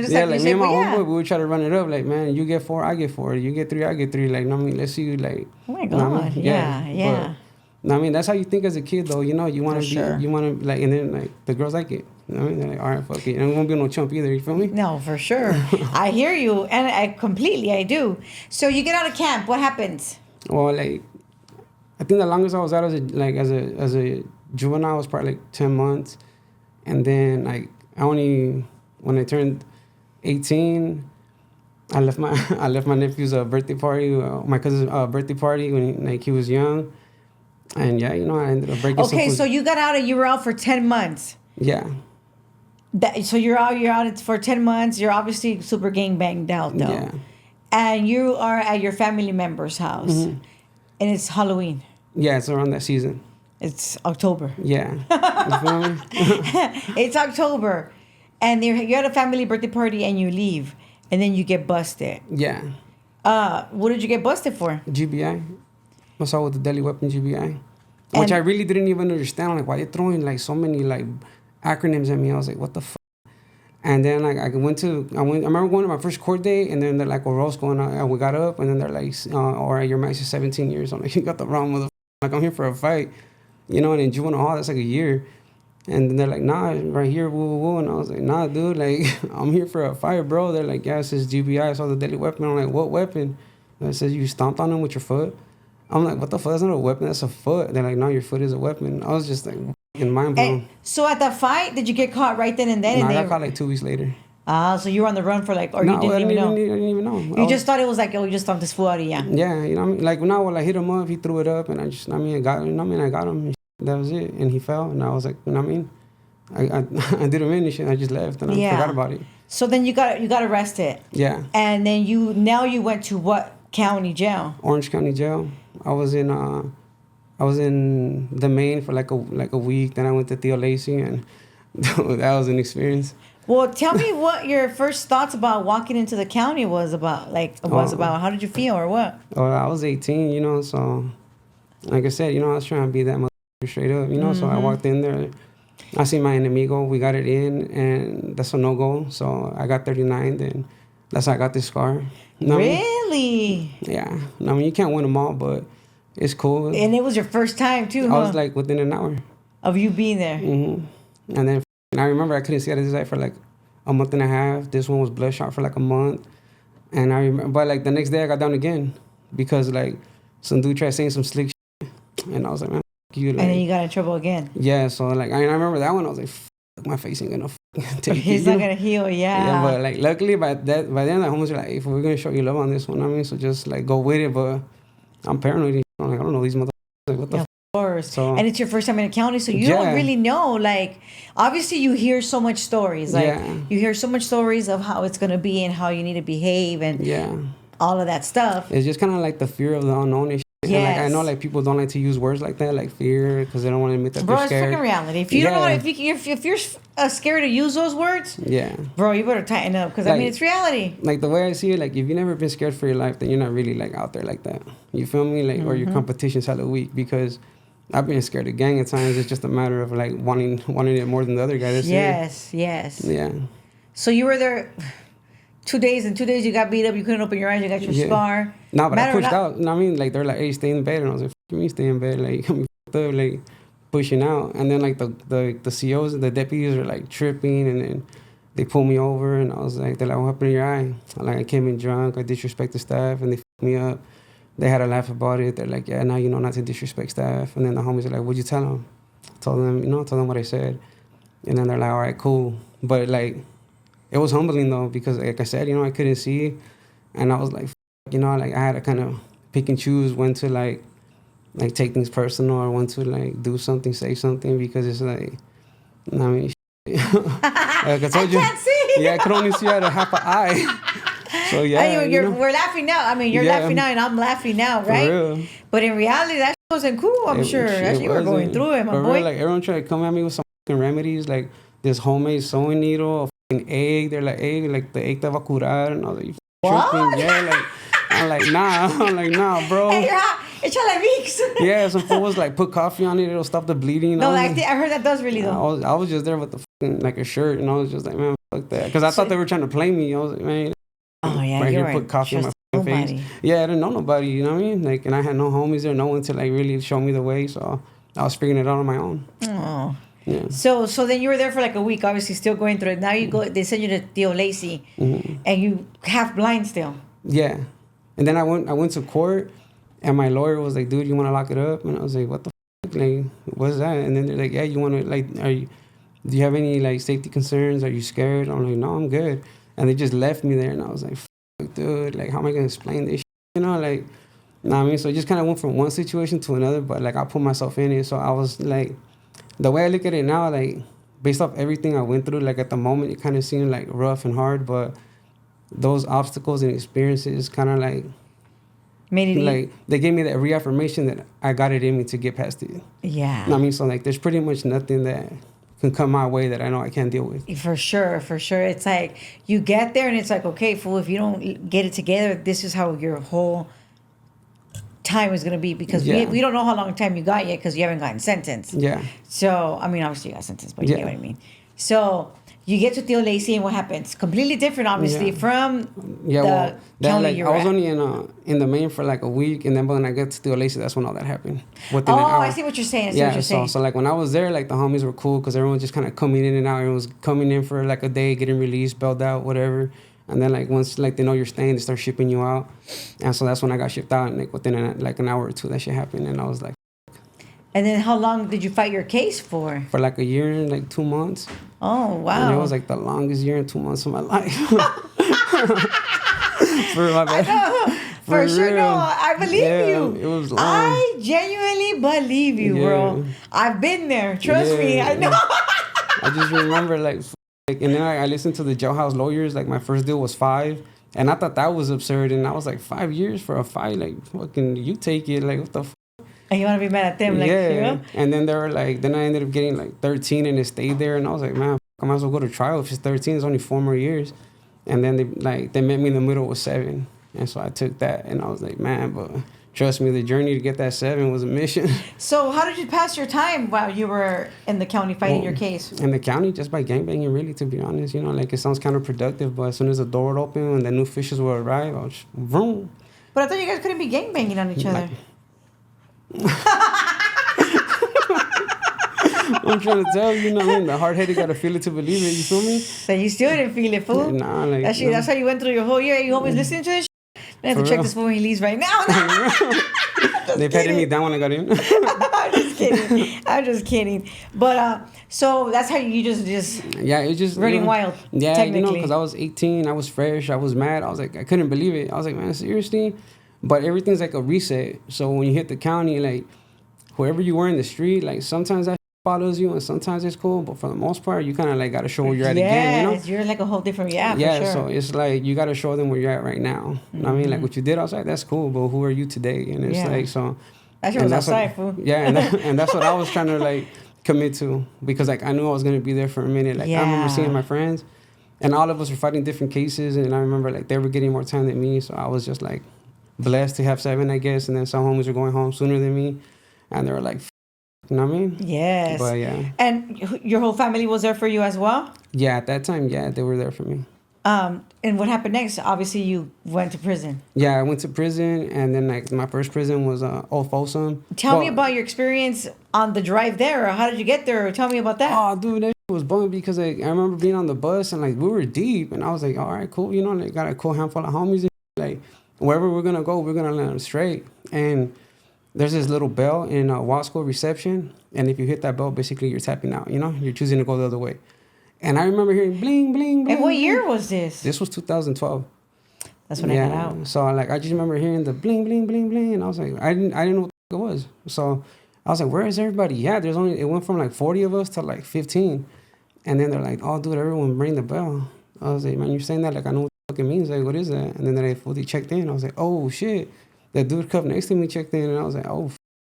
[SPEAKER 2] just
[SPEAKER 1] like me and my homeboy, we would try to run it up. Like, man, you get 4, I get 4. You get 3, I get 3. Like, I mean, let's see, like.
[SPEAKER 2] Oh my God,
[SPEAKER 1] I mean?
[SPEAKER 2] yeah.
[SPEAKER 1] But, I mean, that's how you think as a kid, though. You know, you want to
[SPEAKER 2] sure.
[SPEAKER 1] you want to like, and then like the girls like it. You know what I mean? They're like, all right, fuck it. And I won't be no chump either. You feel me?
[SPEAKER 2] No, for sure. I hear you, and I do. So you get out of camp. What happens?
[SPEAKER 1] Well, like, I think the longest I was out as a juvenile was probably like 10 months, and then like when I turned 18, I left my nephew's birthday party, my cousin's birthday party when he was young, and yeah, you know, I ended up breaking.
[SPEAKER 2] Okay, so you got out and you were out for 10 months.
[SPEAKER 1] Yeah.
[SPEAKER 2] So you're out for 10 months. You're obviously super gang banged out though.
[SPEAKER 1] Yeah.
[SPEAKER 2] And you are at your family member's house, and it's Halloween.
[SPEAKER 1] Yeah, it's around that season.
[SPEAKER 2] It's October.
[SPEAKER 1] Yeah. You feel me?
[SPEAKER 2] It's October, and you're at a family birthday party and you leave, and then you get busted.
[SPEAKER 1] Yeah.
[SPEAKER 2] What did you get busted for?
[SPEAKER 1] GBI. Assault with a deadly weapon, GBI. Which I really didn't even understand. Like, why they throwing like so many like acronyms at me? I was like, what the fuck? And then like I remember going to my first court day, and then they're like, well, Rose going on, and we got up, and then they're like, all right, your max is 17 years. I'm like, you got the wrong motherfucker. Like, I'm here for a fight, you know, and in juvenile hall, that's like a year. And then they're like, nah, right here, woo, woo, woo. And I was like, nah, dude, like, I'm here for a fight, bro. They're like, yeah, it says GBI, it's all the deadly weapon. I'm like, what weapon? And it says you stomped on him with your foot. I'm like, what the fuck? That's not a weapon, that's a foot. They're like, no, your foot is a weapon. I was just like, in mind blown.
[SPEAKER 2] And so at that fight, did you get caught right then and then?
[SPEAKER 1] No, I got caught like 2 weeks later.
[SPEAKER 2] So you were on the run for like, or
[SPEAKER 1] No,
[SPEAKER 2] you didn't even know?
[SPEAKER 1] I didn't even know.
[SPEAKER 2] You just thought it was like, oh, you just stomped this fool out of you.
[SPEAKER 1] Yeah, you know what I mean? Like, now when I hit him up, he threw it up, and I got him. That was it. And he fell, and I was like, you know what I mean? I did him in and shit. I just left, and I forgot about it.
[SPEAKER 2] So then you got arrested.
[SPEAKER 1] Yeah.
[SPEAKER 2] And then you went to what county jail?
[SPEAKER 1] Orange County Jail. I was in the Maine for like a week. Then I went to Theo Lacey, and that was an experience.
[SPEAKER 2] Well, tell me what your first thoughts about walking into the county was about. How did you feel or what?
[SPEAKER 1] Well, I was 18, you know, so like I said, you know, I was trying to be that motherfucker straight up, you know. So I walked in there. I see my enemigo. We got it in, and that's a no-go. So I got 39, then that's how I got this scar.
[SPEAKER 2] Really?
[SPEAKER 1] Yeah. I mean, you can't win them all, but it's cool.
[SPEAKER 2] And it was your first time, too,
[SPEAKER 1] I was like within an hour.
[SPEAKER 2] Of you being there.
[SPEAKER 1] Mm-hmm. And then I remember I couldn't see out of this eye for like a month and a half. This one was bloodshot for like a month. And I remember, but like the next day I got down again because like some dude tried saying some slick shit. And I was like, man, you. Like,
[SPEAKER 2] and then you got in trouble again.
[SPEAKER 1] Yeah, so like I remember that one. I was like, my face ain't gonna take
[SPEAKER 2] He's not gonna heal, yeah.
[SPEAKER 1] Yeah, but like luckily by then the homies were like, if we're gonna show you love on this one, I mean, so just like go with it. But I'm paranoid. I'm like, I don't know these motherfuckers. Like, what the
[SPEAKER 2] Of course.
[SPEAKER 1] So,
[SPEAKER 2] and it's your first time in a county, so you don't really know. Like, obviously, you hear so much stories. Like, you hear so much stories of how it's gonna be and how you need to behave and all of that stuff.
[SPEAKER 1] It's just kind of like the fear of the unknown. And like I know
[SPEAKER 2] Yes.
[SPEAKER 1] like people don't like to use words like that, like fear, because they don't want to admit that
[SPEAKER 2] Bro,
[SPEAKER 1] they're
[SPEAKER 2] it's
[SPEAKER 1] scared.
[SPEAKER 2] freaking reality. If you don't know,
[SPEAKER 1] Yeah.
[SPEAKER 2] if you're scared to use those words,
[SPEAKER 1] Yeah.
[SPEAKER 2] bro, you better tighten up because I mean
[SPEAKER 1] Like-
[SPEAKER 2] it's reality.
[SPEAKER 1] Like the way I see it, like if you've never been scared for your life, then you're not really like out there like that. You feel me? Like or your competition's hella weak because I've been scared of gang at times. It's just a matter of like wanting it more than the other guy. That's
[SPEAKER 2] Yes, yes.
[SPEAKER 1] it. Yeah.
[SPEAKER 2] So you were there 2 days. In 2 days, you got beat up. You couldn't open your eyes. You got your
[SPEAKER 1] Yeah.
[SPEAKER 2] scar.
[SPEAKER 1] No, but I
[SPEAKER 2] Matter of
[SPEAKER 1] pushed
[SPEAKER 2] not-
[SPEAKER 1] out. You know what I mean? Like they're like, hey, stay in bed, and I was like, fuck me, stay in bed. Like I'm up, like pushing out, and then like the COs, the deputies are like tripping, and then they pull me over, and I was like, they're like, what happened to your eye? Like I came in drunk, I disrespected staff, and they fucked me up. They had a laugh about it. They're like, yeah, now you know not to disrespect staff. And then the homies are like, what'd you tell them? I told them, I told them what I said. And then they're like, all right, cool. But like, it was humbling though, because like I said, I couldn't see. And I was like, like I had to kind of pick and choose when to like take things personal or when to like do something, say something, because it's like, I mean, like I told you,
[SPEAKER 2] can't see.
[SPEAKER 1] yeah, I could only see out of half an eye. So yeah,
[SPEAKER 2] We're laughing now. I mean, you're
[SPEAKER 1] Yeah.
[SPEAKER 2] laughing now, and I'm laughing now,
[SPEAKER 1] for
[SPEAKER 2] right?
[SPEAKER 1] real.
[SPEAKER 2] But in reality, that wasn't cool. I'm sure.
[SPEAKER 1] Shit
[SPEAKER 2] You were going
[SPEAKER 1] wasn't.
[SPEAKER 2] through it, my
[SPEAKER 1] For
[SPEAKER 2] boy.
[SPEAKER 1] real, like everyone tried to come at me with some fucking remedies, like this homemade sewing needle, a fucking egg. They're like, egg, like the egg te va a curar, and I was like, you
[SPEAKER 2] What?
[SPEAKER 1] tripping? Yeah, like I'm like, nah, I'm like, nah, bro.
[SPEAKER 2] Hey, you're hot. Échale Vicks.
[SPEAKER 1] Yeah, some fool was like, put coffee on it, it'll stop the bleeding.
[SPEAKER 2] No,
[SPEAKER 1] I
[SPEAKER 2] I heard that does really though.
[SPEAKER 1] I was just there with the fucking like a shirt, and I was just like, man, fuck that, because I thought they were trying to play me. I was like, man,
[SPEAKER 2] Oh yeah,
[SPEAKER 1] right
[SPEAKER 2] you're
[SPEAKER 1] here,
[SPEAKER 2] right.
[SPEAKER 1] put coffee on my
[SPEAKER 2] Trust
[SPEAKER 1] fucking
[SPEAKER 2] nobody.
[SPEAKER 1] face. Yeah, I didn't know nobody, you know what I mean? Like, and I had no homies there, no one to like really show me the way, so I was figuring it out on my own.
[SPEAKER 2] Oh.
[SPEAKER 1] Yeah.
[SPEAKER 2] So then you were there for like a week, obviously still going through it. Now you go. They send you to Theo Lacey, and you half blind still.
[SPEAKER 1] Yeah, and then I went to court, and my lawyer was like, "Dude, you want to lock it up?" And I was like, "What the fuck? Like, what's that?" And then they're like, "Yeah, you want to like, do you have any like safety concerns? Are you scared?" I'm like, "No, I'm good." And they just left me there, and I was like, "Fuck, dude, like, how am I gonna explain this? Like, know what I mean?" So it just kind of went from one situation to another, but like I put myself in it, so I was like, the way I look at it now, like based off everything I went through, like at the moment it kind of seemed like rough and hard, but those obstacles and experiences kind of like
[SPEAKER 2] Made it
[SPEAKER 1] like they gave me that reaffirmation that I got it in me to get past it.
[SPEAKER 2] Yeah.
[SPEAKER 1] You know what I mean? So like there's pretty much nothing that can come my way that I know I can't deal with.
[SPEAKER 2] For sure, for sure. It's like you get there and it's like, okay, fool, if you don't get it together, this is how your whole time is going to be, because
[SPEAKER 1] Yeah.
[SPEAKER 2] we don't know how long time you got yet because you haven't gotten sentenced.
[SPEAKER 1] Yeah.
[SPEAKER 2] So, I mean, obviously you got sentenced, but you
[SPEAKER 1] Yeah.
[SPEAKER 2] get what I mean. So, you get to Theo Lacey and what happens? Completely different, obviously,
[SPEAKER 1] Yeah.
[SPEAKER 2] from
[SPEAKER 1] Yeah,
[SPEAKER 2] the
[SPEAKER 1] well, that
[SPEAKER 2] county
[SPEAKER 1] like
[SPEAKER 2] you're
[SPEAKER 1] I was
[SPEAKER 2] at.
[SPEAKER 1] only in the main for like a week, and then when I got to Duros, that's when all that happened. Within an
[SPEAKER 2] Oh,
[SPEAKER 1] hour.
[SPEAKER 2] I see what you're saying. I see
[SPEAKER 1] Yeah,
[SPEAKER 2] what you're saying.
[SPEAKER 1] so like when I was there, like the homies were cool because everyone was just kind of coming in and out. Everyone was coming in for like a day, getting released, bailed out, whatever. And then like once like they know you're staying, they start shipping you out. And so that's when I got shipped out, and like within like an hour or two, that shit happened, and I was like,
[SPEAKER 2] And then how long did you fight your case for?
[SPEAKER 1] for like a year and like 2 months.
[SPEAKER 2] Oh, wow.
[SPEAKER 1] And it was like the longest year and 2 months of my life. For my bad.
[SPEAKER 2] For
[SPEAKER 1] For
[SPEAKER 2] sure,
[SPEAKER 1] real.
[SPEAKER 2] no, I believe
[SPEAKER 1] Yeah,
[SPEAKER 2] you.
[SPEAKER 1] it was long.
[SPEAKER 2] I genuinely believe you, bro.
[SPEAKER 1] Yeah.
[SPEAKER 2] I've been there. Trust me,
[SPEAKER 1] Yeah.
[SPEAKER 2] I know.
[SPEAKER 1] I just remember like and then I listened to the jailhouse lawyers. Like my first deal was 5, and I thought that was absurd. And I was like, 5 years for a fight? Like fucking, you take it. Like what the.
[SPEAKER 2] And you want to be mad at them, like,
[SPEAKER 1] Yeah.
[SPEAKER 2] you know?
[SPEAKER 1] And then they were like, then I ended up getting like 13, and it stayed there. And I was like, man, I might as well go to trial. If it's 13, it's only 4 more years. And then they met me in the middle with 7, and so I took that. And I was like, man, but trust me, the journey to get that 7 was a mission.
[SPEAKER 2] So how did you pass your time while you were in the county fighting your case?
[SPEAKER 1] In the county, just by gangbanging, really, to be honest. Like it sounds counterproductive, but as soon as the door would open and the new fishes would arrive, I was just, vroom.
[SPEAKER 2] But I thought you guys couldn't be gangbanging on each other.
[SPEAKER 1] I'm trying to tell you, what I mean? The hard-headed got to feel it to believe it, you feel me?
[SPEAKER 2] So you still didn't feel it, fool.
[SPEAKER 1] Nah, like...
[SPEAKER 2] That's how you went through your whole year. You always listening to this shit? I have to
[SPEAKER 1] For
[SPEAKER 2] check
[SPEAKER 1] real.
[SPEAKER 2] this fool when he leaves right now.
[SPEAKER 1] They patted me down when I got in.
[SPEAKER 2] I'm just kidding. I'm just kidding. But so that's how you just
[SPEAKER 1] Yeah, it was just...
[SPEAKER 2] running wild,
[SPEAKER 1] Yeah,
[SPEAKER 2] technically.
[SPEAKER 1] because I was 18, I was fresh, I was mad. I was like, I couldn't believe it. I was like, man, seriously? But everything's like a reset. So when you hit the county, like, whoever you were in the street, like, sometimes that follows you, and sometimes it's cool, but for the most part, you kind of like got to show where you're at again, you know?
[SPEAKER 2] You're like a whole different, for
[SPEAKER 1] So
[SPEAKER 2] sure.
[SPEAKER 1] it's like you got to show them where you're at right now. You know what I mean? Like what you did outside, that's cool, but who are you today? And it's like, so,
[SPEAKER 2] That shit was outside, fool.
[SPEAKER 1] and that's what I was trying to like commit to, because like I knew I was gonna be there for a minute. Like I remember seeing my friends, and all of us were fighting different cases, and I remember like they were getting more time than me, so I was just like blessed to have 7, I guess. And then some homies were going home sooner than me, and they were like, you know what I mean?
[SPEAKER 2] Yes.
[SPEAKER 1] But yeah.
[SPEAKER 2] And your whole family was there for you as well?
[SPEAKER 1] Yeah, at that time, yeah, they were there for me.
[SPEAKER 2] And what happened next? Obviously, you went to prison.
[SPEAKER 1] Yeah, I went to prison, and then like my first prison was Old Folsom.
[SPEAKER 2] Tell me about your experience on the drive there. Or how did you get there? Tell me about that.
[SPEAKER 1] Oh, dude, that was bumming because like I remember being on the bus and like we were deep, and I was like, all right, cool, you know, like got a cool handful of homies, and like wherever we're gonna go, we're gonna land them straight. And there's this little bell in Wall School reception, and if you hit that bell, basically you're tapping out. You know, you're choosing to go the other way. And I remember hearing bling, bling, bling.
[SPEAKER 2] And what year was this?
[SPEAKER 1] This was 2012.
[SPEAKER 2] That's when I got out.
[SPEAKER 1] So like I just remember hearing the bling, bling, bling, bling, and I was like, I didn't know what the it was. So I was like, where is everybody? Yeah, it went from like 40 of us to like 15. And then they're like, oh, dude, everyone ring the bell. I was like, man, you're saying that like I know what the fuck it means. Like, what is that? And then they fully checked in. I was like, oh, shit. The dude cup next to me checked in, and I was like, oh,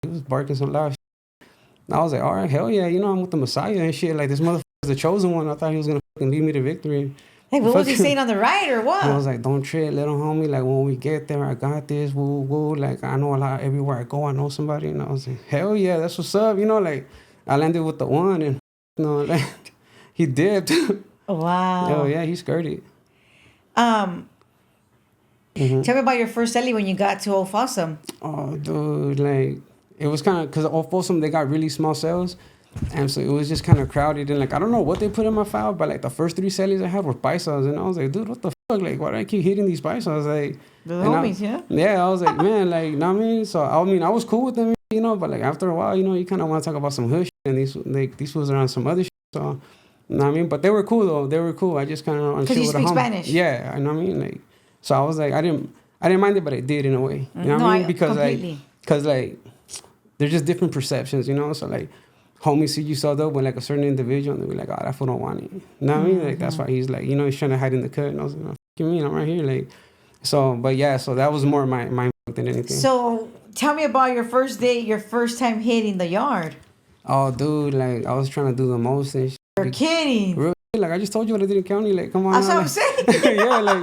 [SPEAKER 1] he was barking some loud shit. And I was like, all right, hell yeah, you know, I'm with the Messiah and shit. Like, this motherfucker's the chosen one. I thought he was going to fucking lead me to victory.
[SPEAKER 2] Like, what was he saying on the right or what?
[SPEAKER 1] I was like, don't trip, little homie. Like, when we get there, I got this. Woo, woo. Like, I know a lot. Everywhere I go, I know somebody. And I was like, hell yeah, that's what's up. You know, like, I landed with the one, and, you know, like, he dipped.
[SPEAKER 2] Wow.
[SPEAKER 1] Oh, yeah, he skirted.
[SPEAKER 2] Tell me about your first celly when you got to Old Folsom.
[SPEAKER 1] Oh, dude, like, it was kind of, because Old Folsom, they got really small cells. And so it was just kind of crowded. And, like, I don't know what they put in my file, but, like, the first 3 cellies I had were paisas. And I was like, dude, what the fuck? Like, why do I keep hitting these paisas? Like,
[SPEAKER 2] the homies,
[SPEAKER 1] Yeah, I was like, man, like, you know what I mean? So, I mean, I was cool with them, you know, but, like, after a while, you know, you kind of want to talk about some hood shit. And these was around some other shit. So, you know what I mean? But they were cool, though. They were cool. I just kind of...
[SPEAKER 2] Because you speak Spanish.
[SPEAKER 1] Yeah, I know what I mean? Like, so I was like, I didn't mind it, but I did in a way. You know what I mean? Because,
[SPEAKER 2] completely.
[SPEAKER 1] like, there's just different perceptions, you know? So, like, homies see you so dope with, like, a certain individual, and they'll be like, oh, that fool don't want it. You know what I mean? Like, that's why he's, like, you know, he's trying to hide in the cut. And I was like, what you mean? I'm right here. Like, so, but, yeah, so that was more my than anything.
[SPEAKER 2] So, tell me about your first date, your first time hitting the yard.
[SPEAKER 1] Oh, dude, like, I was trying to do the most and shit.
[SPEAKER 2] You're kidding.
[SPEAKER 1] Real shit. Like, I just told you what I did in county. Like, come on.
[SPEAKER 2] That's
[SPEAKER 1] now,
[SPEAKER 2] what
[SPEAKER 1] like,
[SPEAKER 2] I'm saying.
[SPEAKER 1] Yeah, like,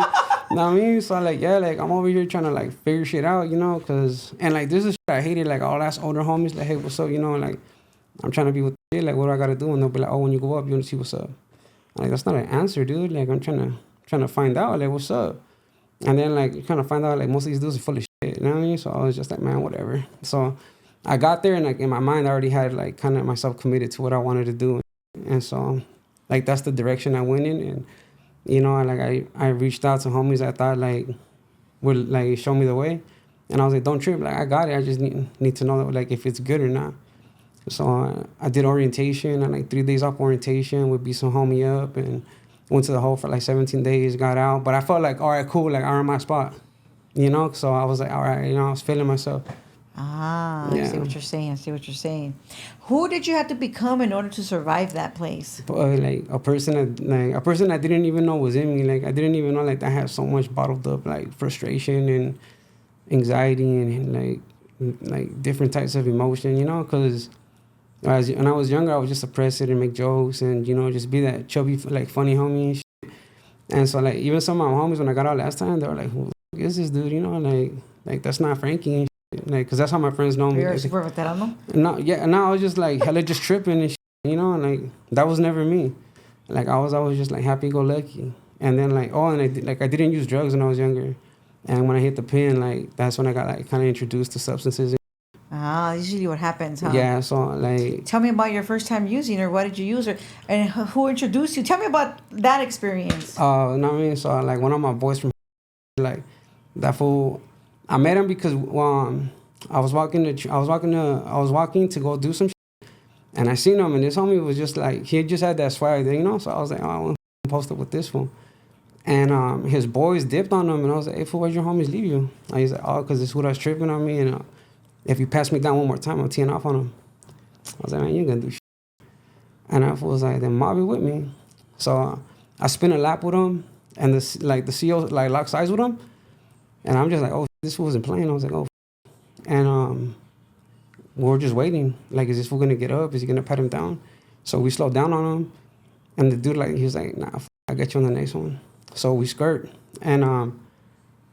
[SPEAKER 1] know what I mean? So, like, yeah, like, I'm over here trying to, like, figure shit out, you know, because, and, like, this is shit I hated, like, all that's older homies, like, hey, what's up, you know, like, I'm trying to be with shit, like, what do I got to do? And they'll be like, oh, when you go up, you want to see what's up. I'm like, that's not an answer, dude. Like, I'm trying to find out, like, what's up. And then, like, trying to find out, like, most of these dudes are full of shit, you know what I mean? So I was just like, man, whatever. So I got there, and, like, in my mind, I already had, like, kind of myself committed to what I wanted to do. And so, like, that's the direction I went in. And, you know, I reached out to homies I thought, like, would, like, show me the way. And I was like, don't trip. Like, I got it. I just need to know, that, like, if it's good or not. So I did orientation. And, like, 3 days off orientation would be some homie up. And went to the hole for, like, 17 days, got out. But I felt like, all right, cool. Like, I earned my spot. You know? So I was like, all right, you know, I was feeling myself.
[SPEAKER 2] Ah, yeah. I see what you're saying. Who did you have to become in order to survive that place?
[SPEAKER 1] Like a person I didn't even know was in me. Like, I didn't even know, like, I had so much bottled up, like, frustration and anxiety and like different types of emotion, you know? Because when I was younger, I would just suppress it and make jokes and, you know, just be that chubby, like, funny homie and shit. And so, like, even some of my homies, when I got out last time, they were like, who the fuck is this dude? You know, like that's not Frankie and shit. Like, because that's how my friends know me.
[SPEAKER 2] You're
[SPEAKER 1] like,
[SPEAKER 2] super veterano?
[SPEAKER 1] No, yeah, and I was just, like, hella just tripping and shit, you know? And, like, that was never me. Like, I was always just, like, happy-go-lucky. And then, like, I didn't use drugs when I was younger. And when I hit the pen, like, that's when I got, like, kind of introduced to substances.
[SPEAKER 2] Ah, usually what happens, huh?
[SPEAKER 1] Yeah, so, like...
[SPEAKER 2] Tell me about your first time using her. What did you use her? And who introduced you? Tell me about that experience.
[SPEAKER 1] You know what I mean? So, like, one of my boys from... Like, that fool... I met him because I was walking to go do some shit. And I seen him, and this homie was just, like... He just had that swag there, you know? So I was like, oh, I want to post up with this fool. And his boys dipped on him, and I was like, hey, fool, where'd your homies leave you? And he's like, oh, because this was tripping on me, and if you pass me down one more time, I'm teeing off on him. I was like, man, you ain't gonna do shit. And I was like, then mob it with me. So I spin a lap with him, and the CO like locked eyes with him, and I'm just like, oh, this fool wasn't playing. I was like, oh, and we're just waiting. Like, is this fool gonna get up? Is he gonna pat him down? So we slowed down on him, and the dude like he was like, nah, I got you on the next one. So we skirt, and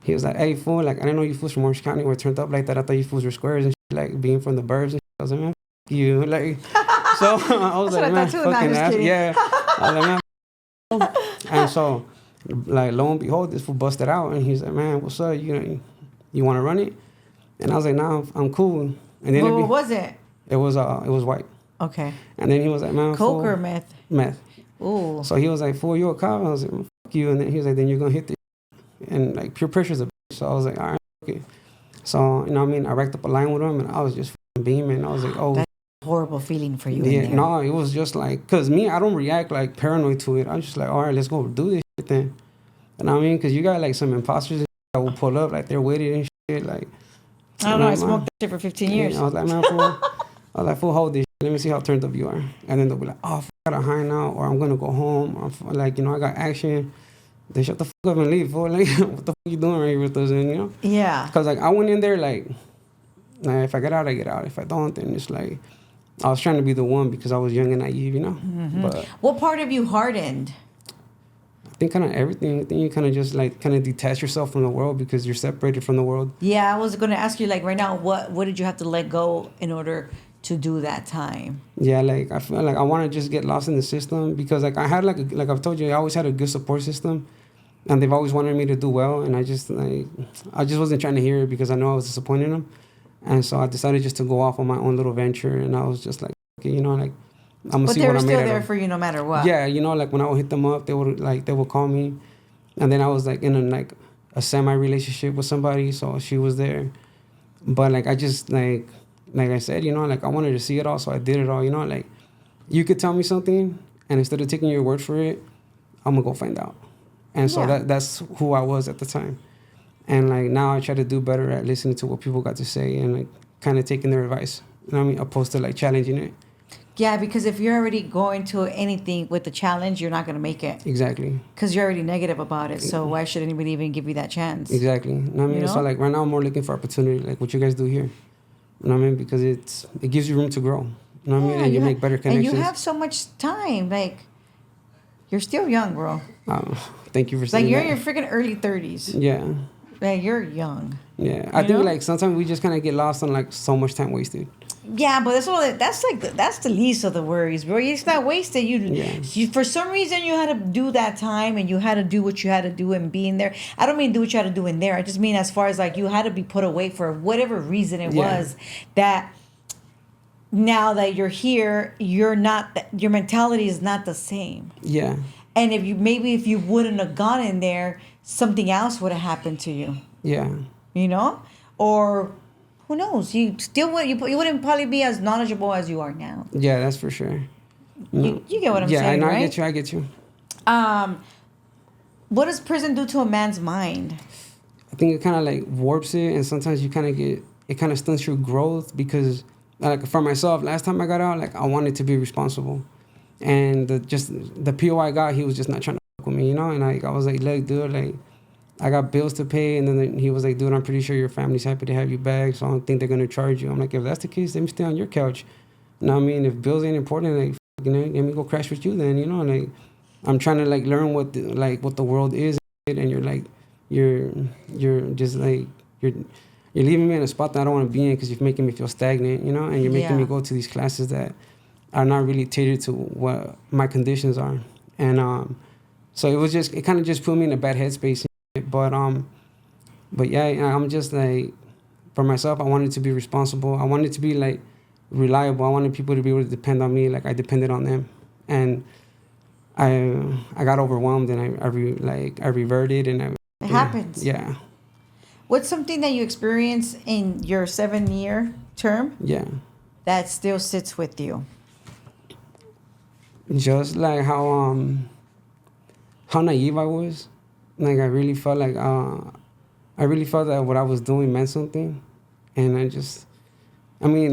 [SPEAKER 1] he was like, hey fool, like I didn't know you fools from Orange County were turned up like that. I thought you fools were squares and shit, like being from the burbs and shit. I was like, man, f- you like. So I was like, man, fucking ass. Yeah. I was like, man. And so, like, lo and behold, this fool busted out, and he's like, man, what's up? You want to run it? And I was like, nah, I'm cool. And then
[SPEAKER 2] What was it?
[SPEAKER 1] it was white.
[SPEAKER 2] Okay.
[SPEAKER 1] And then he was like, man,
[SPEAKER 2] Coke
[SPEAKER 1] fool,
[SPEAKER 2] or meth?
[SPEAKER 1] meth.
[SPEAKER 2] Ooh.
[SPEAKER 1] So he was like, fool, you a cop? I was like, fuck you. And then he was like, then you're gonna hit this. And like pure pressure's a bitch. So I was like, all right, okay. So, you know what I mean? I racked up a line with him, and I was just fucking beaming. I was like, oh.
[SPEAKER 2] That's a horrible feeling for you.
[SPEAKER 1] Yeah,
[SPEAKER 2] in there.
[SPEAKER 1] no, it was just like, cause me, I don't react like paranoid to it. I'm just like, all right, let's go do this shit then. You know what I mean? Cause you got like some imposters that will pull up, like they're with it and shit. Like,
[SPEAKER 2] I don't know. I
[SPEAKER 1] like,
[SPEAKER 2] smoked that shit for 15 years.
[SPEAKER 1] I was like, man, fool. I was like, fool, hold this shit. Let me see how turned up you are. And then they'll be like, oh, I got a high now, or I'm gonna go home. Or like, I got action. Then shut the fuck up and leave, fool. Like, what the fuck you doing right here with us? And
[SPEAKER 2] Yeah.
[SPEAKER 1] Cause like I went in there like, if I get out, I get out. If I don't, then it's like. I was trying to be the one because I was young and naive,
[SPEAKER 2] Mm-hmm.
[SPEAKER 1] But
[SPEAKER 2] what part of you hardened?
[SPEAKER 1] I think kind of everything. I think you kind of just like kind of detach yourself from the world because you're separated from the world.
[SPEAKER 2] Yeah, I was going to ask you, like, right now, what did you have to let go in order to do that time?
[SPEAKER 1] Yeah, like I feel like I want to just get lost in the system because like I had like I've told you, I always had a good support system, and they've always wanted me to do well, and I just wasn't trying to hear it because I know I was disappointing them. And so I decided just to go off on my own little venture, and I was just like, okay, like, I'm gonna
[SPEAKER 2] But
[SPEAKER 1] see
[SPEAKER 2] they
[SPEAKER 1] what
[SPEAKER 2] were
[SPEAKER 1] I made
[SPEAKER 2] still
[SPEAKER 1] out
[SPEAKER 2] there
[SPEAKER 1] of.
[SPEAKER 2] for you no matter what.
[SPEAKER 1] Yeah, like when I would hit them up, they would call me, and then I was like in a semi relationship with somebody, so she was there, but like I just like I said, like I wanted to see it all, so I did it all, like you could tell me something, and instead of taking your word for it, I'm gonna go find out, and so
[SPEAKER 2] Yeah.
[SPEAKER 1] that's who I was at the time. And like now I try to do better at listening to what people got to say and like kind of taking their advice. You know what I mean? Opposed to like challenging it.
[SPEAKER 2] Yeah, because if you're already going to anything with the challenge, you're not going to make it.
[SPEAKER 1] Exactly.
[SPEAKER 2] Because you're already negative about it. So why should anybody even give you that chance?
[SPEAKER 1] Exactly. You know what I mean?
[SPEAKER 2] You
[SPEAKER 1] So
[SPEAKER 2] know?
[SPEAKER 1] like right now I'm more looking for opportunity, like what you guys do here. You know what I mean? Because it gives you room to grow. You know what I mean? And you make better connections.
[SPEAKER 2] And you have so much time. Like, you're still young, bro.
[SPEAKER 1] Thank you for
[SPEAKER 2] Like,
[SPEAKER 1] saying
[SPEAKER 2] you're
[SPEAKER 1] that.
[SPEAKER 2] in your freaking early 30s.
[SPEAKER 1] Yeah.
[SPEAKER 2] Like, you're young.
[SPEAKER 1] Yeah. I think like sometimes we just kind of get lost on like so much time wasted.
[SPEAKER 2] Yeah, but that's the least of the worries, bro. It's not wasted.
[SPEAKER 1] Yeah.
[SPEAKER 2] You for some reason you had to do that time and you had to do what you had to do and be in there. I don't mean do what you had to do in there. I just mean as far as like you had to be put away for whatever reason it was that now that you're here, your mentality is not the same.
[SPEAKER 1] Yeah.
[SPEAKER 2] And if you wouldn't have gone in there, something else would have happened to you.
[SPEAKER 1] Yeah.
[SPEAKER 2] Or who knows? You wouldn't probably be as knowledgeable as you are now.
[SPEAKER 1] Yeah, that's for sure.
[SPEAKER 2] You get what I'm saying,
[SPEAKER 1] Yeah,
[SPEAKER 2] right?
[SPEAKER 1] I get you.
[SPEAKER 2] What does prison do to a man's mind?
[SPEAKER 1] I think it kind of like warps it, and sometimes you kind of it kind of stunts your growth because, like for myself, last time I got out, like I wanted to be responsible, and the PO I got, he was just not trying to fuck with me, and I was like, look, dude, like I got bills to pay, and then he was like, dude, I'm pretty sure your family's happy to have you back, so I don't think they're gonna charge you. I'm like, if that's the case, let me stay on your couch. You know what I mean? If bills ain't important, like let me go crash with you then, like I'm trying to like learn what the world is, and you're like you're just like you're leaving me in a spot that I don't want to be in because you're making me feel stagnant, and you're making me go to these classes that are not really tailored to what my conditions are, and so it kind of just put me in a bad headspace, but yeah, I'm just like, for myself, I wanted to be responsible. I wanted to be like reliable. I wanted people to be able to depend on me like I depended on them, and I got overwhelmed and I reverted and
[SPEAKER 2] It happens.
[SPEAKER 1] Yeah.
[SPEAKER 2] What's something that you experienced in your 7-year term
[SPEAKER 1] Yeah.
[SPEAKER 2] that still sits with you?
[SPEAKER 1] Just like how naive I was. Like I really felt that what I was doing meant something, and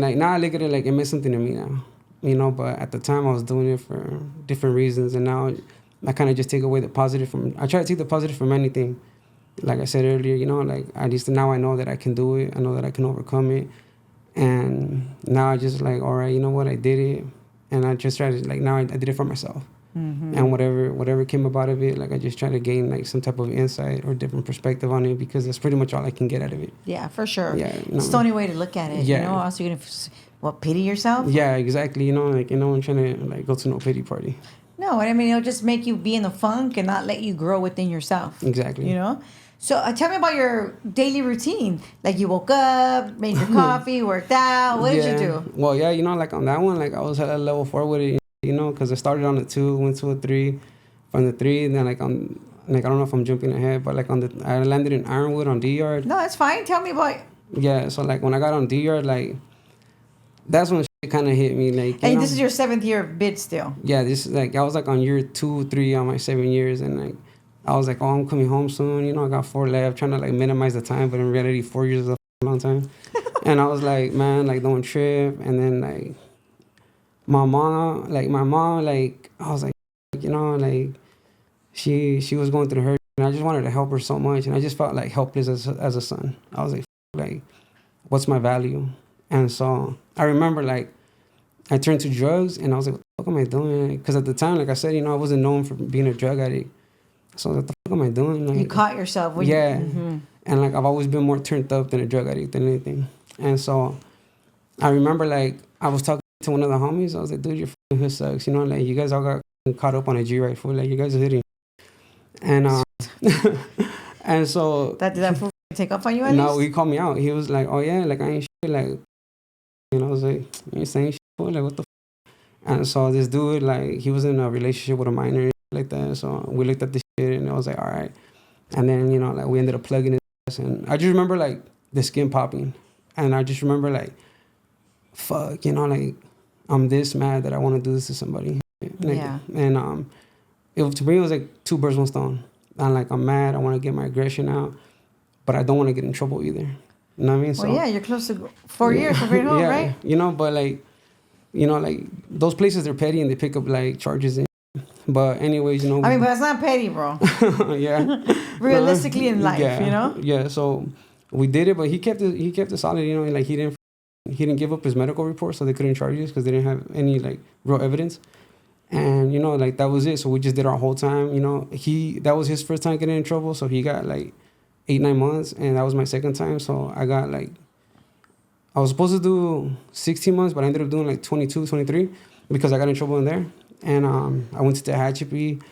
[SPEAKER 1] like now I look at it like it meant something to me now, you know, but at the time I was doing it for different reasons, and now I kind of just take away the positive from. I try to take the positive from anything. Like I said earlier, you know, like at least now I know that I can do it. I know that I can overcome it, and now I just like, all right, you know what, I did it, and I just try to like now I did it for myself. And whatever came about of it, like I just try to gain like some type of insight or different perspective on it, because that's pretty much all I can get out of it.
[SPEAKER 2] Yeah, for sure.
[SPEAKER 1] Yeah,
[SPEAKER 2] It's the only way to look at it.
[SPEAKER 1] Yeah.
[SPEAKER 2] You know, also you're gonna pity yourself.
[SPEAKER 1] Yeah, exactly. You know, like, you know, I'm trying to like go to no pity party.
[SPEAKER 2] No, I mean it'll just make you be in the funk and not let you grow within yourself.
[SPEAKER 1] Exactly.
[SPEAKER 2] You know. So tell me about your daily routine. Like you woke up, made your coffee, worked out. What did you do?
[SPEAKER 1] Well, yeah, you know, like on that one, like I was at level 4 with it, you know, because I started on the 2, went to a 3, from the 3, then like on, like I don't know if I'm jumping ahead, but like on the, I landed in Ironwood on D Yard.
[SPEAKER 2] No, that's fine. Tell me about.
[SPEAKER 1] Yeah, so like when I got on D Yard, like that's when shit kind of hit me, like.
[SPEAKER 2] And this is your 7th year of bid still.
[SPEAKER 1] Yeah, this is like I was like on year 2, 3 on my 7 years, and like I was like, oh, I'm coming home soon. You know, I got 4 left, trying to like minimize the time, but in reality, 4 years is a long time. And I was like, man, like don't trip. And then like my mom, like I was like, you know, like she was going through her, and I just wanted to help her so much, and I just felt like helpless as a son. I was like, what's my value? And so I remember like I turned to drugs, and I was like, what the fuck am I doing? Because at the time, like I said, you know, I wasn't known for being a drug addict. So what the fuck am I doing? Like,
[SPEAKER 2] You caught yourself. When
[SPEAKER 1] yeah.
[SPEAKER 2] You,
[SPEAKER 1] And like I've always been more turned up than a drug addict than anything. And so I remember like I was talking to one of the homies. I was like, dude, your fucking hood sucks. You know, like you guys all got caught up on a G right fool. Like you guys are hitting. And and so
[SPEAKER 2] did that fool take off on you at
[SPEAKER 1] no,
[SPEAKER 2] least?
[SPEAKER 1] he called me out. He was like, oh yeah, like I ain't shit. Like, you know, I was like, you ain't saying shit, fool? Like what the fuck? And so this dude, like he was in a relationship with a minor and shit like that. So we looked at the shit, and I was like, all right. And then, you know, like we ended up plugging his ass, and I just remember like the skin popping, and I just remember like, fuck, you know, like I'm this mad that I want to do this to somebody. Like,
[SPEAKER 2] Yeah.
[SPEAKER 1] And to me it was like 2 birds, 1 stone. And like I'm mad, I want to get my aggression out, but I don't want to get in trouble either. You know what I mean?
[SPEAKER 2] Well, yeah, you're close to 4 years from being home,
[SPEAKER 1] yeah,
[SPEAKER 2] right?
[SPEAKER 1] You know, but like, you know, like those places they're petty and they pick up like charges in. But anyways, you know.
[SPEAKER 2] I mean, but that's not petty, bro.
[SPEAKER 1] Yeah.
[SPEAKER 2] Realistically in life,
[SPEAKER 1] yeah,
[SPEAKER 2] you know.
[SPEAKER 1] Yeah. So we did it, but he kept it solid. You know, like he didn't give up his medical report, so they couldn't charge us because they didn't have any like real evidence. And you know, like that was it. So we just did our whole time. You know, that was his first time getting in trouble, so he got like 8, 9 months, and that was my second time. So I got like, I was supposed to do 16 months, but I ended up doing like 22, 23 because I got in trouble in there. And I went to Tehachapi,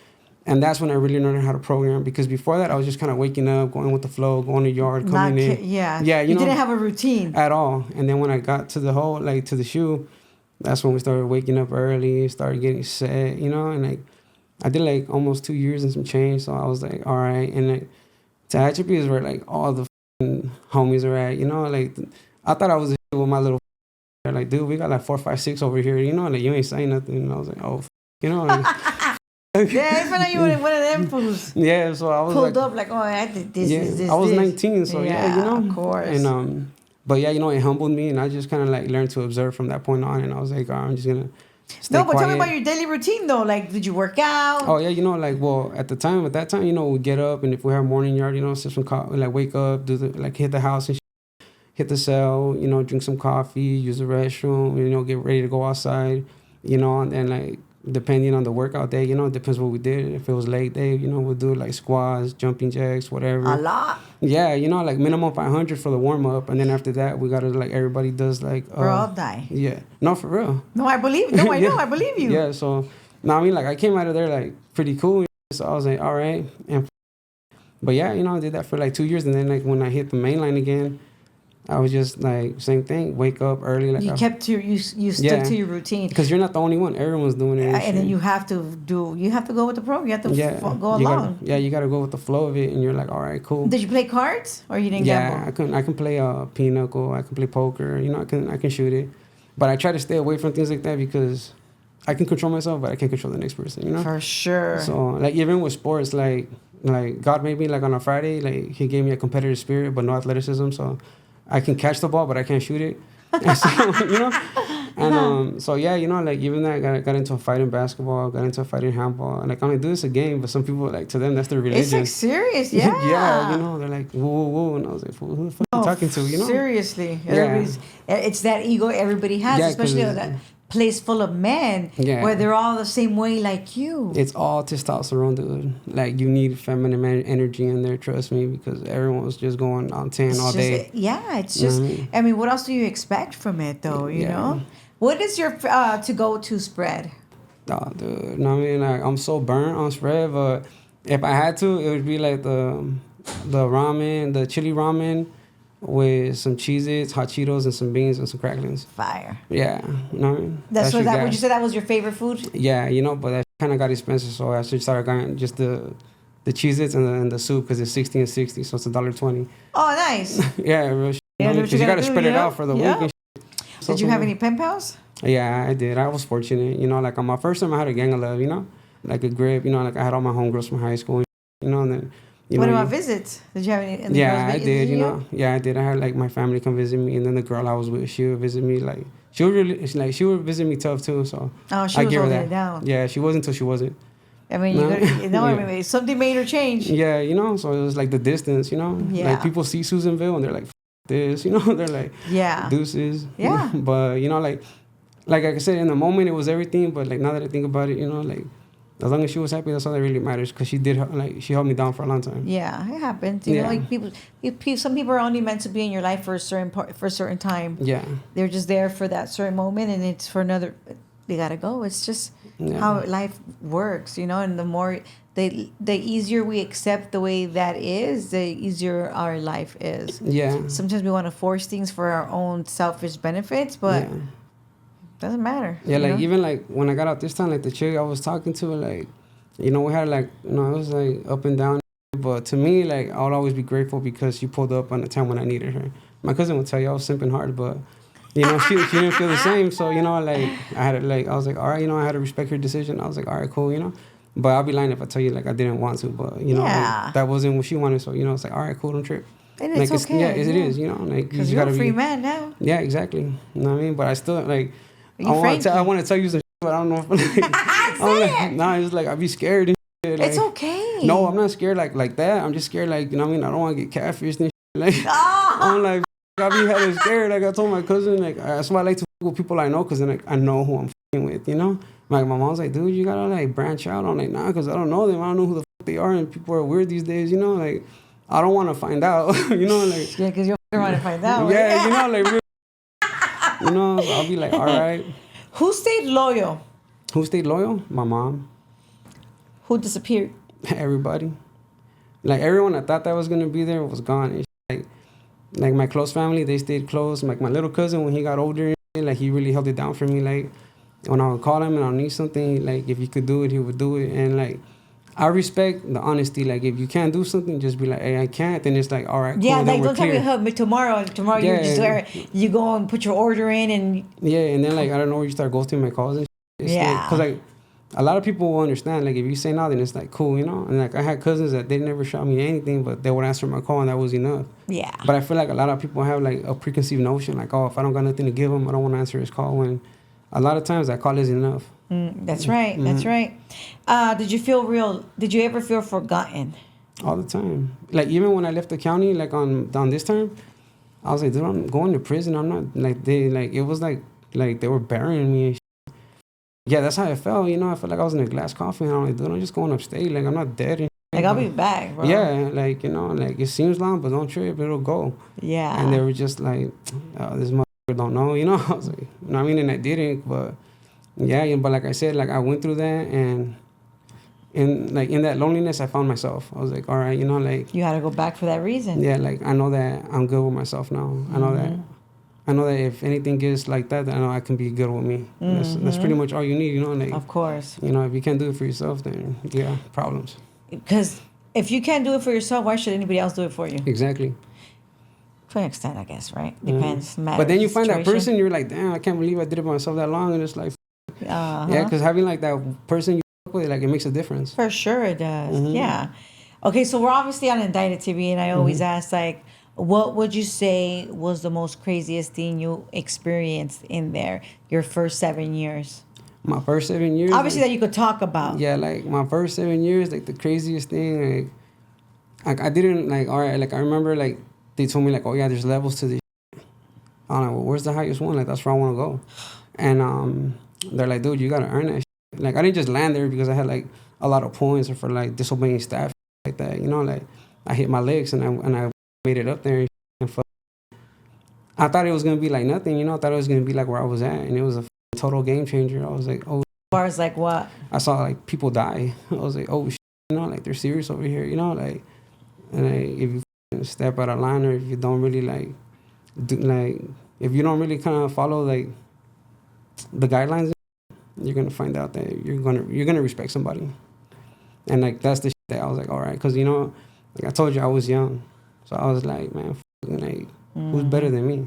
[SPEAKER 1] and that's when I really learned how to program, because before that I was just kind of waking up, going with the flow, going to the yard, coming in.
[SPEAKER 2] Yeah.
[SPEAKER 1] Yeah,
[SPEAKER 2] you
[SPEAKER 1] know,
[SPEAKER 2] didn't have a routine
[SPEAKER 1] at all. And then when I got to the whole, like to the shoe, that's when we started waking up early, started getting set, you know, and like I did like almost 2 years and some change. So I was like, all right. And like Tehachapi is where like all the homies are at, you know, like I thought I was with my little like, dude, we got like 4, 5, 6 over here, you know, like you ain't saying nothing. And I was like, oh, you know, like,
[SPEAKER 2] yeah, it's like you were one of them fools.
[SPEAKER 1] Yeah, so I was
[SPEAKER 2] pulled
[SPEAKER 1] like,
[SPEAKER 2] up like, oh, I did this,
[SPEAKER 1] yeah,
[SPEAKER 2] this.
[SPEAKER 1] I was 19, so yeah, you know,
[SPEAKER 2] of course.
[SPEAKER 1] And but yeah, you know, it humbled me, and I just kind of like learned to observe from that point on, and I was like, oh, I'm just gonna stay
[SPEAKER 2] no, but
[SPEAKER 1] quiet.
[SPEAKER 2] tell me about your daily routine though. Like, did you work out?
[SPEAKER 1] Oh yeah, you know, like well, at that time, you know, we get up, and if we have morning yard, you know, sip some coffee, like wake up, do the like hit the house and hit the cell, you know, drink some coffee, use the restroom, you know, get ready to go outside, you know, and then like depending on the workout day, you know, it depends what we did. If it was late day, you know, we'll do like squats, jumping jacks, whatever.
[SPEAKER 2] A lot.
[SPEAKER 1] Yeah, you know, like minimum 500 for the warm up, and then after that, we gotta like everybody does like.
[SPEAKER 2] Bro, I'll die.
[SPEAKER 1] Yeah, no, for real.
[SPEAKER 2] No, I believe. No, I
[SPEAKER 1] Yeah.
[SPEAKER 2] know, I believe you.
[SPEAKER 1] Yeah, so no, I mean, like I came out of there like pretty cool, so I was like, all right, but yeah, you know, I did that for like 2 years, and then like when I hit the main line again, I was just like same thing. Wake up early. Like
[SPEAKER 2] you stuck to your routine.
[SPEAKER 1] Because you're not the only one. Everyone's doing it.
[SPEAKER 2] And then you have to go with the program. You have to go along.
[SPEAKER 1] You gotta go with the flow of it, and you're like, all right, cool.
[SPEAKER 2] Did you play cards or you didn't gamble?
[SPEAKER 1] Yeah, I can play pinochle. I can play poker. You know, I can shoot it, but I try to stay away from things like that because I can control myself, but I can't control the next person. You know.
[SPEAKER 2] For sure.
[SPEAKER 1] So like even with sports, like God made me like on a Friday, like He gave me a competitive spirit, but no athleticism. So I can catch the ball, but I can't shoot it. And so, and so yeah, like even that, I got into a fight in basketball, got into a fight in handball, and like I'm like, dude, it's a game, but some people like to them that's their
[SPEAKER 2] It's
[SPEAKER 1] religion.
[SPEAKER 2] like serious, yeah.
[SPEAKER 1] Yeah, they're like woo woo woo, and I was like, who the fuck you talking to,
[SPEAKER 2] Seriously,
[SPEAKER 1] Yeah.
[SPEAKER 2] it's that ego everybody has,
[SPEAKER 1] Yeah,
[SPEAKER 2] especially
[SPEAKER 1] 'cause-
[SPEAKER 2] that place full of men
[SPEAKER 1] Yeah.
[SPEAKER 2] where they're all the same way like you.
[SPEAKER 1] It's all testosterone, dude. Like you need feminine energy in there. Trust me, because everyone's just going on 10
[SPEAKER 2] It's
[SPEAKER 1] all
[SPEAKER 2] just,
[SPEAKER 1] day.
[SPEAKER 2] yeah, it's
[SPEAKER 1] You know
[SPEAKER 2] just.
[SPEAKER 1] what I mean?
[SPEAKER 2] I mean, what else do you expect from it, though? You
[SPEAKER 1] Yeah.
[SPEAKER 2] know, what is your to go to spread?
[SPEAKER 1] Oh, dude. You know what I mean? Like I'm so burnt on spread, but if I had to, it would be like the ramen, the chili ramen with some Cheez-Its, hot Cheetos, and some beans and some cracklings.
[SPEAKER 2] Fire.
[SPEAKER 1] Yeah, you know what I mean?
[SPEAKER 2] That's what
[SPEAKER 1] your
[SPEAKER 2] that. Would
[SPEAKER 1] gas.
[SPEAKER 2] you say that was your favorite food?
[SPEAKER 1] Yeah, but that kind of got expensive, so I should start getting just the Cheez-Its and the soup because it's 60 and 60, so it's $1.20.
[SPEAKER 2] Oh, nice.
[SPEAKER 1] Yeah, real shit.
[SPEAKER 2] Yeah,
[SPEAKER 1] Because you got to spread it out for the week and shit. So
[SPEAKER 2] Did you have any pen pals?
[SPEAKER 1] Yeah, I did. I was fortunate. Like on my first time, I had a gang of love, like a grip, like I had all my homegirls from high school, and then,
[SPEAKER 2] What about visits? Did you have any? And the
[SPEAKER 1] Yeah,
[SPEAKER 2] girls
[SPEAKER 1] I did, Yeah, I did. I had like my family come visit me, and then the girl I was with, she would visit me. Like she would visit me tough too. So
[SPEAKER 2] Oh, she
[SPEAKER 1] I
[SPEAKER 2] was
[SPEAKER 1] give her
[SPEAKER 2] holding
[SPEAKER 1] that.
[SPEAKER 2] it down.
[SPEAKER 1] Yeah, she wasn't till she wasn't.
[SPEAKER 2] I mean,
[SPEAKER 1] No.
[SPEAKER 2] I
[SPEAKER 1] Yeah.
[SPEAKER 2] mean, something made her change.
[SPEAKER 1] Yeah, so it was like the distance,
[SPEAKER 2] Yeah.
[SPEAKER 1] Like people see Susanville and they're like, this, they're like,
[SPEAKER 2] Yeah.
[SPEAKER 1] deuces.
[SPEAKER 2] Yeah.
[SPEAKER 1] But like I said, in the moment it was everything. But like now that I think about it, like as long as she was happy, that's all that really matters. Because she held me down for a long time.
[SPEAKER 2] Yeah, it happens. You know,
[SPEAKER 1] Yeah.
[SPEAKER 2] like some people are only meant to be in your life for a certain time.
[SPEAKER 1] Yeah.
[SPEAKER 2] They're just there for that certain moment, and it's for another. They gotta go. It's just how life works, And the more the easier we accept the way that is, the easier our life is.
[SPEAKER 1] Yeah.
[SPEAKER 2] Sometimes we want to force things for our own selfish benefits, but doesn't matter.
[SPEAKER 1] Yeah, like even like when I got out this time, like the chick I was talking to, like, we had like, it was like up and down. But to me, like, I'll always be grateful because she pulled up on the time when I needed her. My cousin would tell you I was simping hard, but she didn't feel the same. So, like I had to, like, I was like, all right, I had to respect her decision. I was like, all right, cool, But I'll be lying if I tell you like I didn't want to, but like, that wasn't what she wanted. So, it's like, all right, cool, don't trip.
[SPEAKER 2] And
[SPEAKER 1] like,
[SPEAKER 2] it's okay.
[SPEAKER 1] Yeah, it is, like,
[SPEAKER 2] because you're a free man now.
[SPEAKER 1] Yeah, exactly. You know what I mean? But I still like.
[SPEAKER 2] You
[SPEAKER 1] I want to tell you some shit, but I don't know if nah, it's like I'd be scared and shit. Like,
[SPEAKER 2] it's okay.
[SPEAKER 1] No, I'm not scared like that. I'm just scared like, I don't want to get catfished and shit. Like, I'm like, I be hella scared. Like I told my cousin, like that's why I like to fuck with people I know, because then like, I know who I'm fucking with, Like my mom's like, dude, you gotta like branch out. I'm like, nah, because I don't know them. I don't know who the fuck they are, and people are weird these days, Like I don't want to find out, like.
[SPEAKER 2] Yeah, because you don't want to find out.
[SPEAKER 1] Yeah, like real. I'll be like, all right.
[SPEAKER 2] Who stayed loyal?
[SPEAKER 1] Who stayed loyal? My mom.
[SPEAKER 2] Who disappeared?
[SPEAKER 1] Everybody. Like everyone I thought that was gonna be there was gone. And like my close family, they stayed close. Like my little cousin, when he got older, like he really held it down for me. Like when I would call him and I need something, like if he could do it, he would do it. And like I respect the honesty. Like if you can't do something, just be like, hey, I can't. Then it's like, all right, cool.
[SPEAKER 2] Yeah,
[SPEAKER 1] then
[SPEAKER 2] like don't tell me, hey, tomorrow
[SPEAKER 1] Yeah.
[SPEAKER 2] you're just there. You go and put your order in and.
[SPEAKER 1] Yeah, and then like I don't know, you start ghosting my calls and shit. Because like a lot of people will understand. Like if you say no, then it's like cool, And like I had cousins that they never shot me anything, but they would answer my call and that was enough.
[SPEAKER 2] Yeah.
[SPEAKER 1] But I feel like a lot of people have like a preconceived notion, like, oh, if I don't got nothing to give him, I don't want to answer his call. When a lot of times that call is enough.
[SPEAKER 2] That's right. Mm-hmm. That's right. Did you ever feel forgotten?
[SPEAKER 1] All the time. Like even when I left the county, like on this term, I was like, dude, I'm going to prison. I'm not like it was like they were burying me and shit. Yeah, that's how I felt, I felt like I was in a glass coffin. I'm like, dude, I'm just going upstate. Like I'm not dead. And
[SPEAKER 2] like I'll be back, bro.
[SPEAKER 1] Yeah, like, like it seems long, but don't trip, it'll go.
[SPEAKER 2] Yeah.
[SPEAKER 1] And they were just like, oh, this motherfucker don't know, I was like, and I didn't, but yeah, but like I said, like I went through that, and in that loneliness, I found myself. I was like, all right, like
[SPEAKER 2] you had to go back for that reason.
[SPEAKER 1] Yeah, like I know that I'm good with myself now. I know that if anything gets like that, then I know I can be good with me. That's pretty much all you need, like,
[SPEAKER 2] of course.
[SPEAKER 1] If you can't do it for yourself, then yeah, problems.
[SPEAKER 2] Because if you can't do it for yourself, why should anybody else do it for you?
[SPEAKER 1] Exactly.
[SPEAKER 2] To an extent, I guess, right? Depends.
[SPEAKER 1] But then you find that person, you're like, damn, I can't believe I did it by myself that long, and it's like, yeah, because having like that person you fuck with, like it makes a difference.
[SPEAKER 2] For sure, it does. Yeah. Okay, so we're obviously on Indicted TV, and I always ask like, What would you say was the most craziest thing you experienced in there? Your first 7 years.
[SPEAKER 1] My first 7 years,
[SPEAKER 2] Obviously,
[SPEAKER 1] like,
[SPEAKER 2] that you could talk about.
[SPEAKER 1] yeah, like my first 7 years, like the craziest thing, like I didn't like. All right, like I remember, like they told me like, oh yeah, there's levels to this. I'm like, well, where's the highest one? Like that's where I want to go. And they're like, dude, you gotta earn that. Like I didn't just land there because I had like a lot of points or for like disobeying staff like that. You know, like I hit my legs and I made it up there. And I thought it was gonna be like nothing. You know, I thought it was gonna be like where I was at, and it was a total game changer. I was like, oh.
[SPEAKER 2] As far as like what?
[SPEAKER 1] I saw like people die. I was like, oh shit, you know, like they're serious over here. You know, like, and like, if you step out of line or if you don't really like do like if you don't really kind of follow like the guidelines, you're gonna find out that you're gonna respect somebody. And like that's the shit that I was like, all right, because you know, like I told you, I was young, so I was like, man, like who's better than me?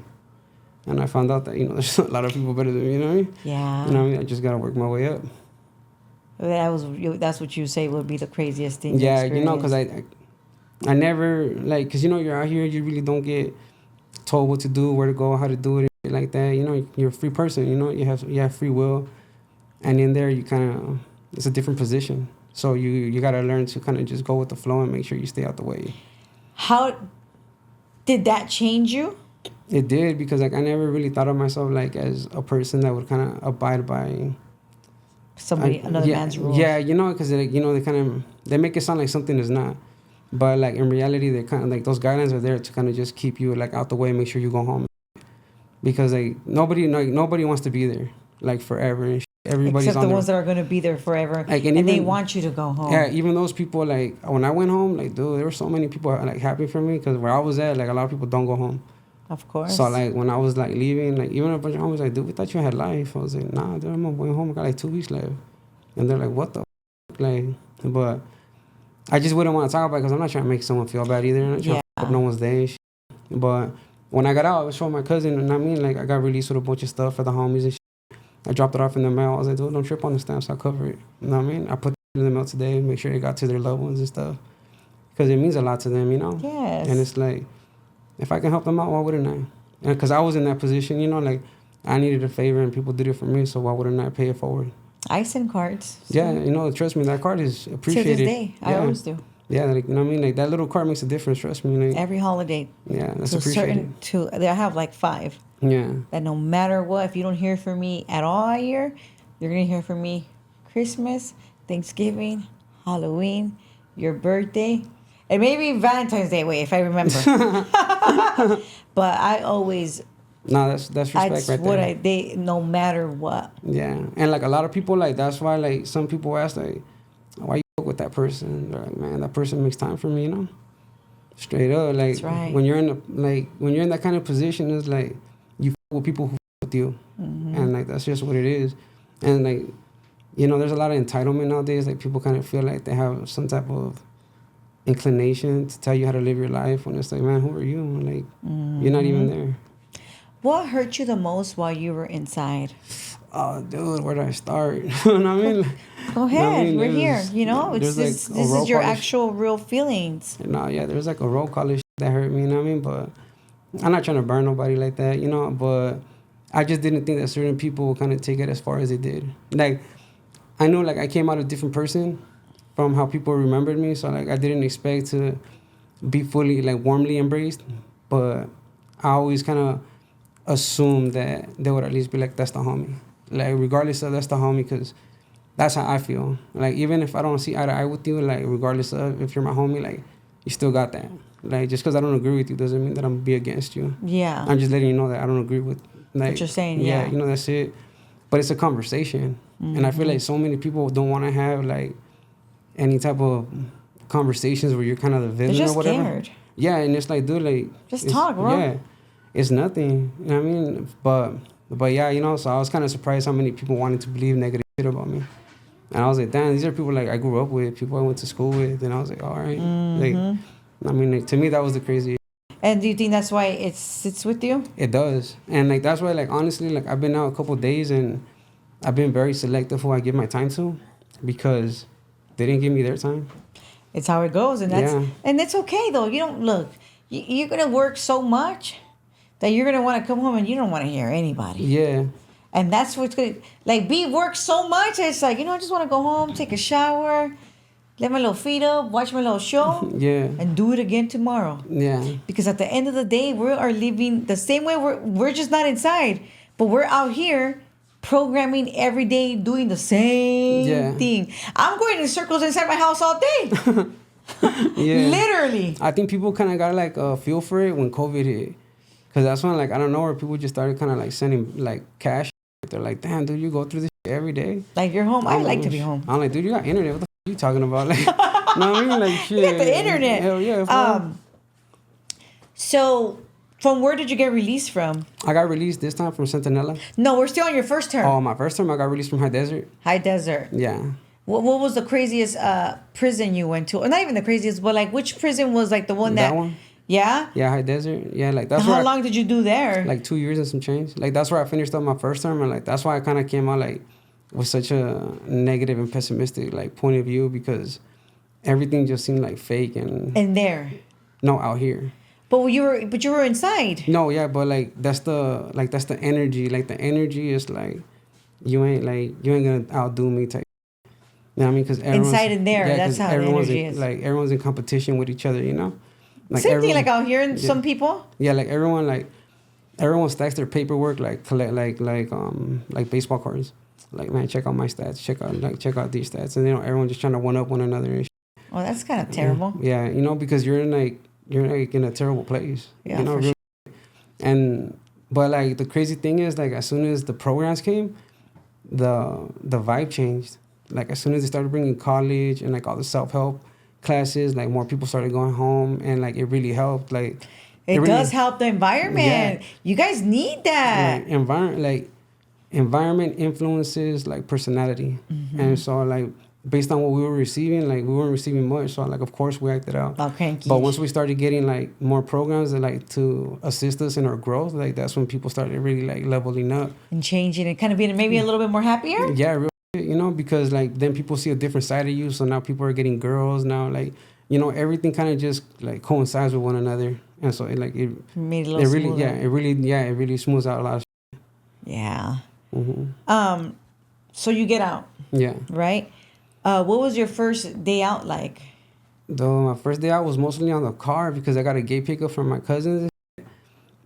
[SPEAKER 1] And I found out that you know there's a lot of people better than me. You know what I mean?
[SPEAKER 2] Yeah.
[SPEAKER 1] You know what I mean? I just gotta work my way up.
[SPEAKER 2] That's what you say would be the craziest thing.
[SPEAKER 1] Yeah, you know, because I never like because you know you're out here, you really don't get told what to do, where to go, how to do it, and like that. You know, you're a free person. You know, you have free will, and in there you kind of it's a different position. So you got to learn to kind of just go with the flow and make sure you stay out the way.
[SPEAKER 2] How did that change you?
[SPEAKER 1] It did because like I never really thought of myself like as a person that would kind of abide by
[SPEAKER 2] Another man's rules.
[SPEAKER 1] Yeah, you know, because like, you know they make it sound like something is not, but like in reality they kind of like those guidelines are there to kind of just keep you like out the way and make sure you go home, because like nobody wants to be there like forever and everybody's
[SPEAKER 2] except
[SPEAKER 1] on
[SPEAKER 2] the ones that are going to be there forever,
[SPEAKER 1] like,
[SPEAKER 2] and
[SPEAKER 1] even,
[SPEAKER 2] they want you to go home.
[SPEAKER 1] Yeah, even those people, like when I went home, like dude, there were so many people like happy for me because where I was at, like a lot of people don't go home.
[SPEAKER 2] Of course.
[SPEAKER 1] So like when I was like leaving, like even a bunch of homies like, dude, we thought you had life. I was like, nah, dude, I'm going home. I got like 2 weeks left, and they're like, what the like, but I just wouldn't want to talk about it because I'm not trying to make someone feel bad either. I'm not trying to fuck up no one's day and shit. But when I got out, I was showing my cousin, and I mean, like, I got released with a bunch of stuff for the homies and shit. I dropped it off in the mail. I was like, dude, don't trip on the stamps. I'll cover it. You know what I mean? I put it in the mail today, make sure it got to their loved ones and stuff. Because it means a lot to them, you know?
[SPEAKER 2] Yes.
[SPEAKER 1] And it's like, if I can help them out, why wouldn't I? Because I was in that position, you know, like, I needed a favor and people did it for me, so why wouldn't I pay it forward?
[SPEAKER 2] I send cards. So.
[SPEAKER 1] Yeah, you know, trust me, that card is appreciated.
[SPEAKER 2] To this day, I always do.
[SPEAKER 1] Yeah, like, you know what I mean? Like, that little card makes a difference, trust me. Like,
[SPEAKER 2] every holiday.
[SPEAKER 1] Yeah, that's appreciated.
[SPEAKER 2] I have like 5.
[SPEAKER 1] Yeah.
[SPEAKER 2] That no matter what, if you don't hear from me at all a year, you're going to hear from me Christmas, Thanksgiving, Halloween, your birthday, and maybe Valentine's Day, if I remember. But I always...
[SPEAKER 1] No, that's respect right there.
[SPEAKER 2] They no matter what.
[SPEAKER 1] Yeah, and like a lot of people, like that's why like some people ask like, why you fuck with that person? They're like, man, that person makes time for me, you know. Straight up, like
[SPEAKER 2] that's right.
[SPEAKER 1] when you're in that kind of position, it's like you fuck with people who fuck with you, and like that's just what it is. And like, you know, there's a lot of entitlement nowadays. Like people kind of feel like they have some type of inclination to tell you how to live your life, when it's like, man, who are you? Like you're not even there.
[SPEAKER 2] What hurt you the most while you were inside?
[SPEAKER 1] Oh, dude, where do I start? You know what I mean?
[SPEAKER 2] Go ahead. We're here. You know, this is your actual real feelings.
[SPEAKER 1] No, yeah, there's like a roll call shit that hurt me, you know what I mean? But I'm not trying to burn nobody like that, you know? But I just didn't think that certain people would kind of take it as far as they did. Like, I know, like, I came out a different person from how people remembered me. So, like, I didn't expect to be fully, like, warmly embraced. But I always kind of assume that they would at least be like, that's the homie. Like, regardless of that's the homie, because that's how I feel. Like, even if I don't see eye to eye with you, like, regardless of if you're my homie, like, you still got that. Like, just because I don't agree with you doesn't mean that I'm going to be against you.
[SPEAKER 2] Yeah.
[SPEAKER 1] I'm just letting you know that I don't agree with, like...
[SPEAKER 2] what you're saying, yeah.
[SPEAKER 1] You know, that's it. But it's a conversation. And I feel like so many people don't want to have, like, any type of conversations where you're kind of the villain or whatever.
[SPEAKER 2] They're just scared.
[SPEAKER 1] Yeah, and it's like, dude, like...
[SPEAKER 2] just talk, bro.
[SPEAKER 1] Yeah. It's nothing, you know what I mean? But yeah, you know, so I was kind of surprised how many people wanted to believe negative shit about me. And I was like, damn, these are people like I grew up with, people I went to school with, and I was like, all right. Like, I mean, like, to me, that was the craziest.
[SPEAKER 2] And do you think that's why it sits with you?
[SPEAKER 1] It does. And like, that's why, like, honestly, like, I've been out a couple of days and I've been very selective who I give my time to because they didn't give me their time.
[SPEAKER 2] It's how it goes, and that's and it's okay though. You don't look. you're gonna work so much that you're gonna want to come home and you don't want to hear anybody.
[SPEAKER 1] Yeah.
[SPEAKER 2] And that's what's good. Like, B works so much. It's like, I just want to go home, take a shower, let my little feet up, watch my little show,
[SPEAKER 1] Yeah.
[SPEAKER 2] and do it again tomorrow.
[SPEAKER 1] Yeah.
[SPEAKER 2] Because at the end of the day, we are living the same way. We're just not inside, but we're out here programming every day, doing the same thing. I'm going in circles inside my house all day.
[SPEAKER 1] Yeah.
[SPEAKER 2] Literally.
[SPEAKER 1] I think people kind of got like a feel for it when COVID hit. Because that's when, like, I don't know, where people just started kind of like sending like cash. They're like, damn, dude, you go through this shit every day.
[SPEAKER 2] Like, you're home. I like to be home.
[SPEAKER 1] I'm like, dude, you got internet. What the f are you talking about? Like, no, I mean, like, shit.
[SPEAKER 2] You got the internet.
[SPEAKER 1] Hell yeah.
[SPEAKER 2] So, from where did you get released from?
[SPEAKER 1] I got released this time from Centinela.
[SPEAKER 2] No, we're still on your first term.
[SPEAKER 1] Oh, my first term, I got released from High Desert.
[SPEAKER 2] High Desert.
[SPEAKER 1] Yeah.
[SPEAKER 2] What was the craziest prison you went to? Or not even the craziest, but like which prison was like the one that...
[SPEAKER 1] That one?
[SPEAKER 2] Yeah?
[SPEAKER 1] Yeah, High Desert. Yeah, like that's
[SPEAKER 2] How long did you do there?
[SPEAKER 1] Like 2 years and some change. Like that's where I finished up my first term, and like that's why I kind of came out like with such a negative and pessimistic like point of view, because everything just seemed like fake and
[SPEAKER 2] there.
[SPEAKER 1] No, out here.
[SPEAKER 2] But you were inside.
[SPEAKER 1] No, yeah, but like that's the energy. Like the energy is like you ain't gonna outdo me type. You know what I mean? Because
[SPEAKER 2] inside and there, that's how the energy is.
[SPEAKER 1] Like everyone's in competition with each other, you know. Like
[SPEAKER 2] same thing like out here in some people.
[SPEAKER 1] Yeah, like everyone stacks their paperwork like collect like baseball cards. Like, man, check out my stats. Check out these stats, and everyone just trying to one up one another and shit.
[SPEAKER 2] Well, that's kind of terrible.
[SPEAKER 1] Yeah, because you're in a terrible place.
[SPEAKER 2] Yeah,
[SPEAKER 1] really. But like the crazy thing is, like, as soon as the programs came, the vibe changed. Like as soon as they started bringing college and like all the self-help classes, like more people started going home, and like it really helped. Like
[SPEAKER 2] it really does help the environment. Yeah. You guys need that.
[SPEAKER 1] Like environment influences like personality, and so like based on what we were receiving, like we weren't receiving much, so like of course we acted out.
[SPEAKER 2] Okay.
[SPEAKER 1] But once we started getting like more programs that like to assist us in our growth, like that's when people started really like leveling up
[SPEAKER 2] and changing and kind of being maybe a little bit more happier.
[SPEAKER 1] Yeah, because like then people see a different side of you, so now people are getting girls now, like everything kind of just like coincides with one another, and so it
[SPEAKER 2] made it a little smoother.
[SPEAKER 1] It really smooths out a lot of shit.
[SPEAKER 2] Yeah. So you get out.
[SPEAKER 1] Yeah.
[SPEAKER 2] Right. What was your first day out like?
[SPEAKER 1] My first day out was mostly on the car because I got a gay pickup from my cousins,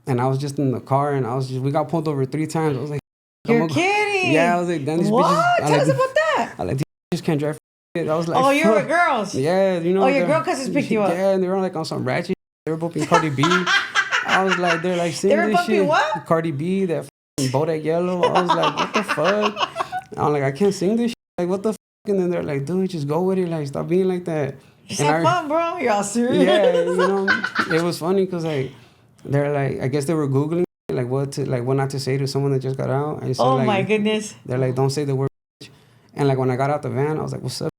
[SPEAKER 1] and I was just in the car, and we got pulled over 3 times. I was like,
[SPEAKER 2] you're kidding?
[SPEAKER 1] Yeah, I was like, damn, these
[SPEAKER 2] what?
[SPEAKER 1] bitches.
[SPEAKER 2] Tell us about that.
[SPEAKER 1] I like, these bitches can't drive. I was like,
[SPEAKER 2] oh, you were girls.
[SPEAKER 1] Yeah,
[SPEAKER 2] Oh, your girl cousins picked you up.
[SPEAKER 1] Yeah, and they were like on some ratchet. They were bumping Cardi B. I was like, they're like singing
[SPEAKER 2] this shit. They were bumping what?
[SPEAKER 1] Cardi B, that Bodak Yellow. I was like, what the fuck? I'm like, I can't sing this shit. Like, what the fuck? And then they're like, dude, just go with it. Like, stop being like that.
[SPEAKER 2] Just have fun, bro. You're all serious.
[SPEAKER 1] Yeah, it was funny because like they're like, I guess they were Googling like what not to say to someone that just got out. And so,
[SPEAKER 2] my goodness.
[SPEAKER 1] They're like, don't say the word. And like when I got out the van, I was like, what's up?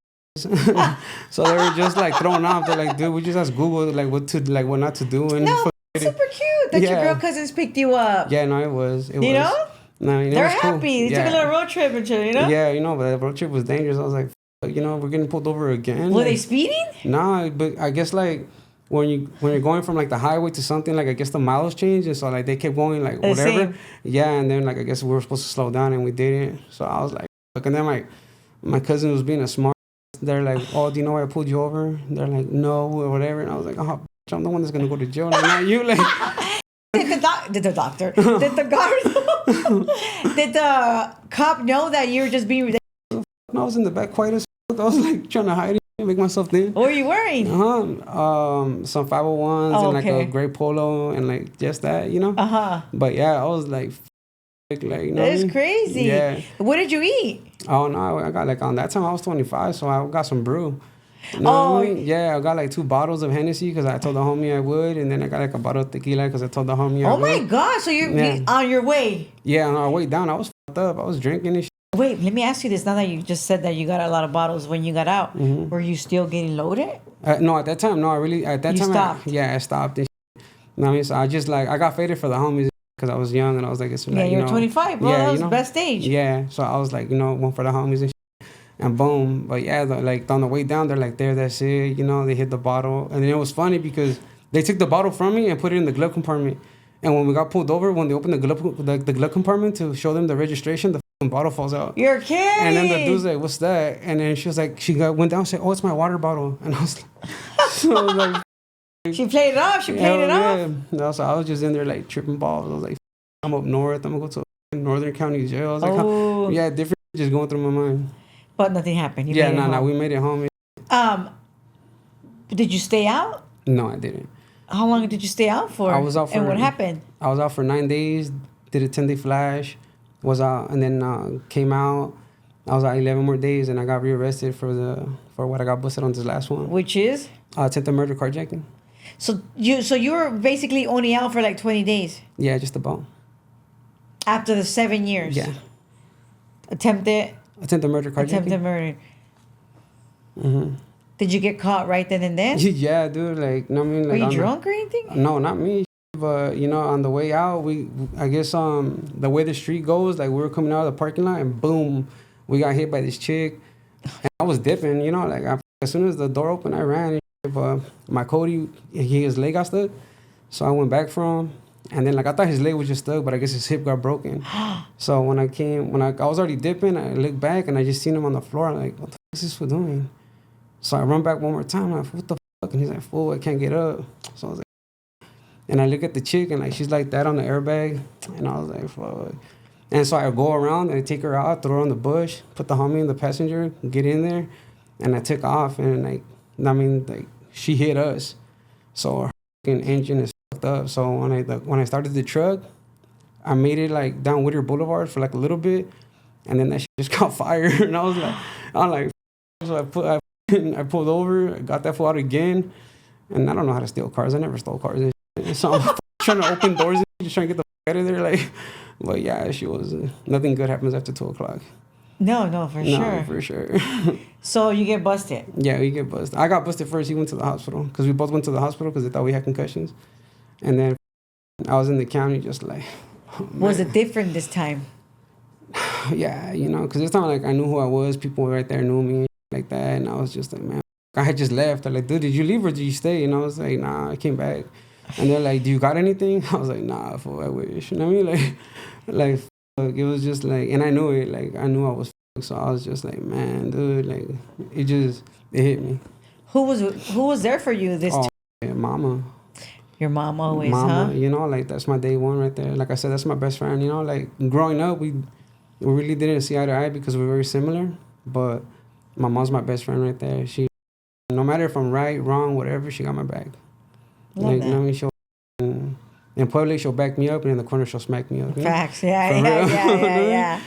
[SPEAKER 1] So they were just like thrown off. They're like, dude, we just asked Google like what not to do. And
[SPEAKER 2] no, super cute that your girl cousins picked you up.
[SPEAKER 1] Yeah, no, it was.
[SPEAKER 2] You know?
[SPEAKER 1] No,
[SPEAKER 2] they're happy. They took a little road trip and shit,
[SPEAKER 1] Yeah, but the road trip was dangerous. I was like, we're getting pulled over again.
[SPEAKER 2] Were they speeding?
[SPEAKER 1] Nah, but I guess like when you're going from like the highway to something, like I guess the miles change, and so like they kept going like whatever. Yeah, and then like I guess we were supposed to slow down and we didn't. So I was like, and then my cousin was being a smart. They're like, oh, do you know why I pulled you over? They're like, no, or whatever. And I was like, oh, I'm the one that's gonna go to jail, like, not you. Like,
[SPEAKER 2] did the doctor? Did the guard? Did the cop know that you were just being?
[SPEAKER 1] I was in the back quiet as fuck. I was like trying to hide it, make myself thin.
[SPEAKER 2] What were you wearing?
[SPEAKER 1] Some 501s and like a gray polo and like just that, But yeah, I was like,
[SPEAKER 2] that's crazy.
[SPEAKER 1] Yeah.
[SPEAKER 2] What did you eat?
[SPEAKER 1] Oh no, I got like on that time I was 25, so I got some brew. What I mean? Yeah, I got like 2 bottles of Hennessy because I told the homie I would, and then I got like a bottle of tequila because I told the homie I would.
[SPEAKER 2] Oh my God! So you're on your way?
[SPEAKER 1] Yeah, on our way down, I was fucked up. I was drinking and shit.
[SPEAKER 2] Wait, let me ask you this. Now that you just said that you got a lot of bottles when you got out, were you still getting loaded?
[SPEAKER 1] No, at that time, no. I
[SPEAKER 2] stopped.
[SPEAKER 1] I stopped. And I mean, so I just like I got faded for the homies because I was young and I was like, it's like,
[SPEAKER 2] you're 25, bro. That was the best age.
[SPEAKER 1] Yeah, so I was like, one for the homies and shit. And boom, but yeah, like on the way down, they're like, that's it, they hit the bottle. And then it was funny because They took the bottle from me and put it in the glove compartment. And when we got pulled over, when they opened the glove compartment to show them the registration, the fucking bottle falls out.
[SPEAKER 2] You're kidding.
[SPEAKER 1] And then the dude's like, "What's that?" And then she was like, went down and said, "Oh, it's my water bottle." And I was like, so I was like,
[SPEAKER 2] She played it off. She played it off.
[SPEAKER 1] No, so I was just in there like tripping balls. I was like, I'm up north. I'm gonna go to Northern County Jail. I was like, yeah, different just going through my mind.
[SPEAKER 2] But nothing happened.
[SPEAKER 1] We made it home.
[SPEAKER 2] Did you stay out?
[SPEAKER 1] No, I didn't.
[SPEAKER 2] How long did you stay out for?
[SPEAKER 1] I was out for.
[SPEAKER 2] And what happened?
[SPEAKER 1] I was out for 9 days. Did a 10-day flash. Was out and then came out. I was out 11 more days, and I got rearrested for what I got busted on this last one.
[SPEAKER 2] Which is?
[SPEAKER 1] Attempted murder, carjacking.
[SPEAKER 2] So you were basically only out for like 20 days.
[SPEAKER 1] Yeah, just about.
[SPEAKER 2] After the 7 years.
[SPEAKER 1] Yeah.
[SPEAKER 2] Attempted
[SPEAKER 1] murder, carjacking.
[SPEAKER 2] Attempted murder.
[SPEAKER 1] Mm-hmm.
[SPEAKER 2] Did you get caught right then and there?
[SPEAKER 1] Yeah, dude. Like, no, I mean, like.
[SPEAKER 2] Were you drunk or anything?
[SPEAKER 1] No, not me. But on the way out, I guess the way the street goes, like we were coming out of the parking lot, and boom, we got hit by this chick. And I was dipping, like as soon as the door opened, I ran. But my Cody, his leg got stuck, so I went back for him. And then like I thought his leg was just stuck, but I guess his hip got broken. So when I was already dipping, I looked back and I just seen him on the floor. I'm like, what the fuck is this fool doing? So I run back one more time. I'm like, what the fuck? And he's like, fool, I can't get up. So I was like, and I look at the chick and like she's like that on the airbag, and I was like, fuck. And so I go around and I take her out, throw her on the bush, put the homie in the passenger, get in there, and I took off. And like she hit us, so her fucking engine is fucked up. So when I started the truck, I made it like down Whittier Boulevard for like a little bit, and then that shit just caught fire. And I'm like, so I pulled over, I got that fool out again, and I don't know how to steal cars. I never stole cars. So I'm trying to open doors and just trying to get the fuck out of there, like. But yeah, she was nothing good happens after 2:00.
[SPEAKER 2] No, for sure. So you get busted.
[SPEAKER 1] Yeah, we get busted. I got busted first. He went to the hospital because we both went to the hospital because they thought we had concussions. And then I was in the county just like. Oh,
[SPEAKER 2] was it different this time?
[SPEAKER 1] Yeah, because this time like I knew who I was. People right there knew me like that, and I was just like, man, I had just left. They're like, dude, did you leave or did you stay? And I was like, nah, I came back. And they're like, do you got anything? I was like, nah, fool, I wish. You know what I mean? Like, it was just like, and I knew it. Like, I knew I was so I was just like, man, dude, like, it hit me.
[SPEAKER 2] Who was there for you this time?
[SPEAKER 1] Yeah, mama.
[SPEAKER 2] Your mom always, huh?
[SPEAKER 1] Like, that's my day one right there. Like I said, that's my best friend, like, growing up, we really didn't see eye to eye because we're very similar, but my mom's my best friend right there. She, no matter if I'm right, wrong, whatever, she got my back.
[SPEAKER 2] Love that.
[SPEAKER 1] You know what I mean? She'll, in public, she'll back me up, and in the corner, she'll smack me up.
[SPEAKER 2] Facts, yeah.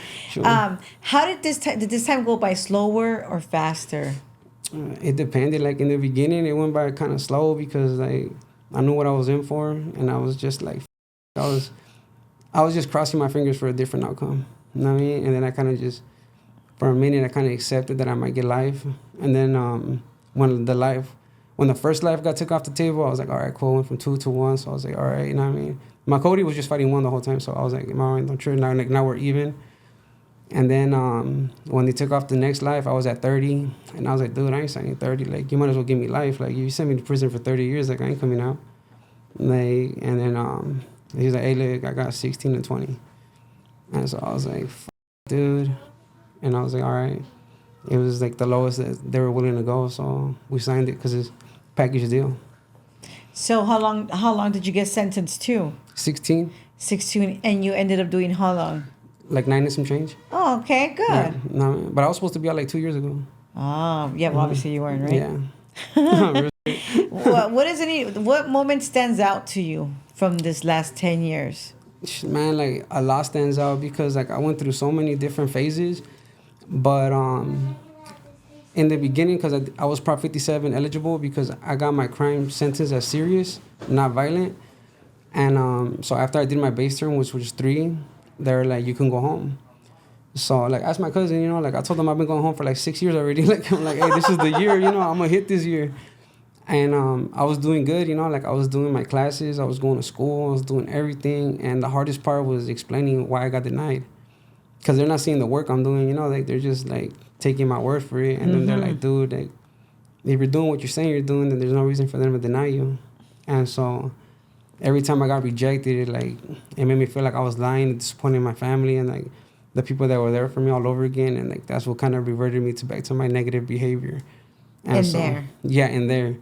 [SPEAKER 2] How did this time go by slower or faster?
[SPEAKER 1] It depended. Like, in the beginning, it went by kind of slow because, like, I knew what I was in for, and I was just, like, I was just crossing my fingers for a different outcome. You know what I mean? And then I kind of just, for a minute, I kind of accepted that I might get life. And then when the first life got took off the table, I was like, all right, cool. Went from 2 to 1. So I was like, all right, you know what I mean? My Cody was just fighting 1 the whole time. So I was like, all right, don't trip. Now we're even. And then when they took off the next life, I was at 30. And I was like, dude, I ain't signing 30. Like, you might as well give me life. Like, you sent me to prison for 30 years. Like, I ain't coming out. Like, and then he's like, hey, look, I got 16 and 20. And so I was like, dude. And I was like, all right. It was like the lowest that they were willing to go. So we signed it because it's package deal.
[SPEAKER 2] So how long did you get sentenced to?
[SPEAKER 1] 16.
[SPEAKER 2] 16, and you ended up doing how long?
[SPEAKER 1] Like 9 and some change.
[SPEAKER 2] Oh, okay, good.
[SPEAKER 1] Yeah, no, but I was supposed to be out like 2 years ago.
[SPEAKER 2] Oh, yeah, well, obviously you weren't, right?
[SPEAKER 1] Yeah.
[SPEAKER 2] What moment stands out to you from this last 10 years?
[SPEAKER 1] Man, like, a lot stands out because, like, I went through so many different phases. But in the beginning, because I was Prop 57 eligible because I got my crime sentence as serious, not violent. And so after I did my base term, which was 3, they're like, you can go home. So, like, ask my cousin, like, I told them I've been going home for like 6 years already. Like, I'm like, hey, this is the year, I'm going to hit this year. And I was doing good, like, I was doing my classes, I was going to school, I was doing everything. And the hardest part was explaining why I got denied. Because they're not seeing the work I'm doing, like, they're just, like, taking my word for it. And then they're like, dude, like, if you're doing what you're saying you're doing, then there's no reason for them to deny you. And so every time I got rejected, it made me feel like I was lying, disappointing my family and like the people that were there for me all over again. And like that's what kind of reverted me back to my negative behavior. And in there.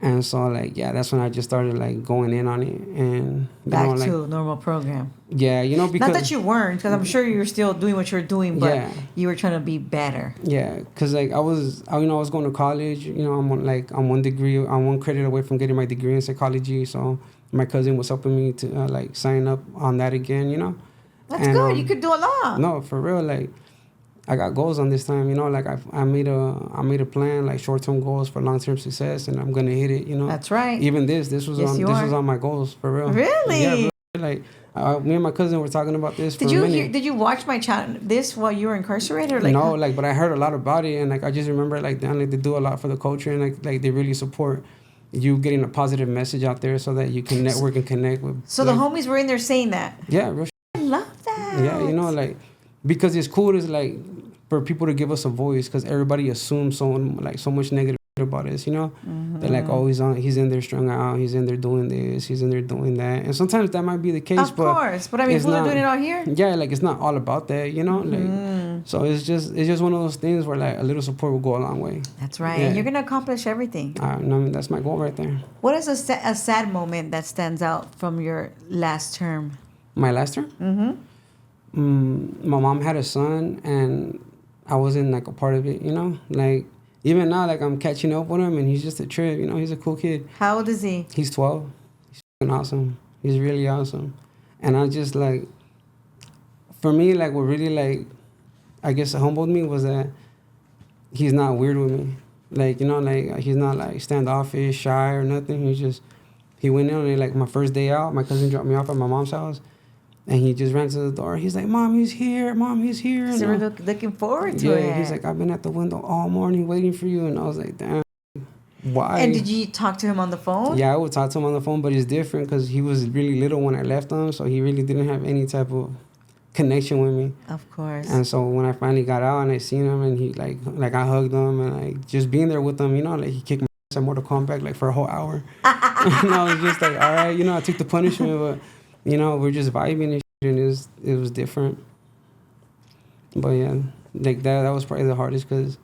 [SPEAKER 1] And so like that's when I just started like going in on it and
[SPEAKER 2] back to normal program.
[SPEAKER 1] Yeah, because
[SPEAKER 2] not that you weren't, because I'm sure you were still doing what you were doing, but you were trying to be better.
[SPEAKER 1] Yeah, because like I was going to college. I'm on one degree, I'm one credit away from getting my degree in psychology. So my cousin was helping me to sign up on that again.
[SPEAKER 2] That's good. You could do a lot.
[SPEAKER 1] No, for real. Like I got goals on this time. Like I made a plan, like short-term goals for long-term success, and I'm gonna hit it.
[SPEAKER 2] That's right.
[SPEAKER 1] Even this was on my goals for real.
[SPEAKER 2] Really?
[SPEAKER 1] Yeah, bro. Like me and my cousin were talking about this.
[SPEAKER 2] Did you watch my channel this while you were incarcerated? Or
[SPEAKER 1] No, but I heard a lot about it, and I just remember they do a lot for the culture, and like they really support you getting a positive message out there so that you can network and connect with.
[SPEAKER 2] So the homies were in there saying that.
[SPEAKER 1] Yeah, real.
[SPEAKER 2] I love that.
[SPEAKER 1] Yeah, because it's cool is for people to give us a voice, because everybody assumes so much negative about us.
[SPEAKER 2] Mm-hmm.
[SPEAKER 1] They're like, oh, he's in there strung out, he's in there doing this, he's in there doing that, and sometimes that might be the case.
[SPEAKER 2] Of course, but I mean, people are doing it out here.
[SPEAKER 1] Yeah, it's not all about that, So it's just one of those things where a little support will go a long way.
[SPEAKER 2] That's right, and you're gonna accomplish everything.
[SPEAKER 1] That's my goal right there.
[SPEAKER 2] What is a sad moment that stands out from your last term?
[SPEAKER 1] My last term? Mm-hmm. My mom had a son, and I wasn't a part of it. Even now, I'm catching up with him, and he's just a trip. He's a cool kid.
[SPEAKER 2] How old is he?
[SPEAKER 1] He's 12. He's awesome. He's really awesome. And I just for me, what really I guess humbled me was that he's not weird with me. He's not standoffish, shy or nothing. He went in and my first day out, my cousin dropped me off at my mom's house. And he just ran to the door. He's like, Mom, he's here. Mom, he's here.
[SPEAKER 2] So we're looking forward to it.
[SPEAKER 1] Yeah, he's like, I've been at the window all morning waiting for you. And I was like, damn, why?
[SPEAKER 2] And did you talk to him on the phone?
[SPEAKER 1] Yeah, I would talk to him on the phone, but it's different because he was really little when I left him. So he really didn't have any type of connection with me.
[SPEAKER 2] Of course.
[SPEAKER 1] And so when I finally got out and I seen him and he I hugged him and just being there with him, he kicked my ass at Mortal Kombat for a whole hour. And I was just all right, I took the punishment, but we're just vibing and shit, and it was different. But yeah, that was probably the hardest because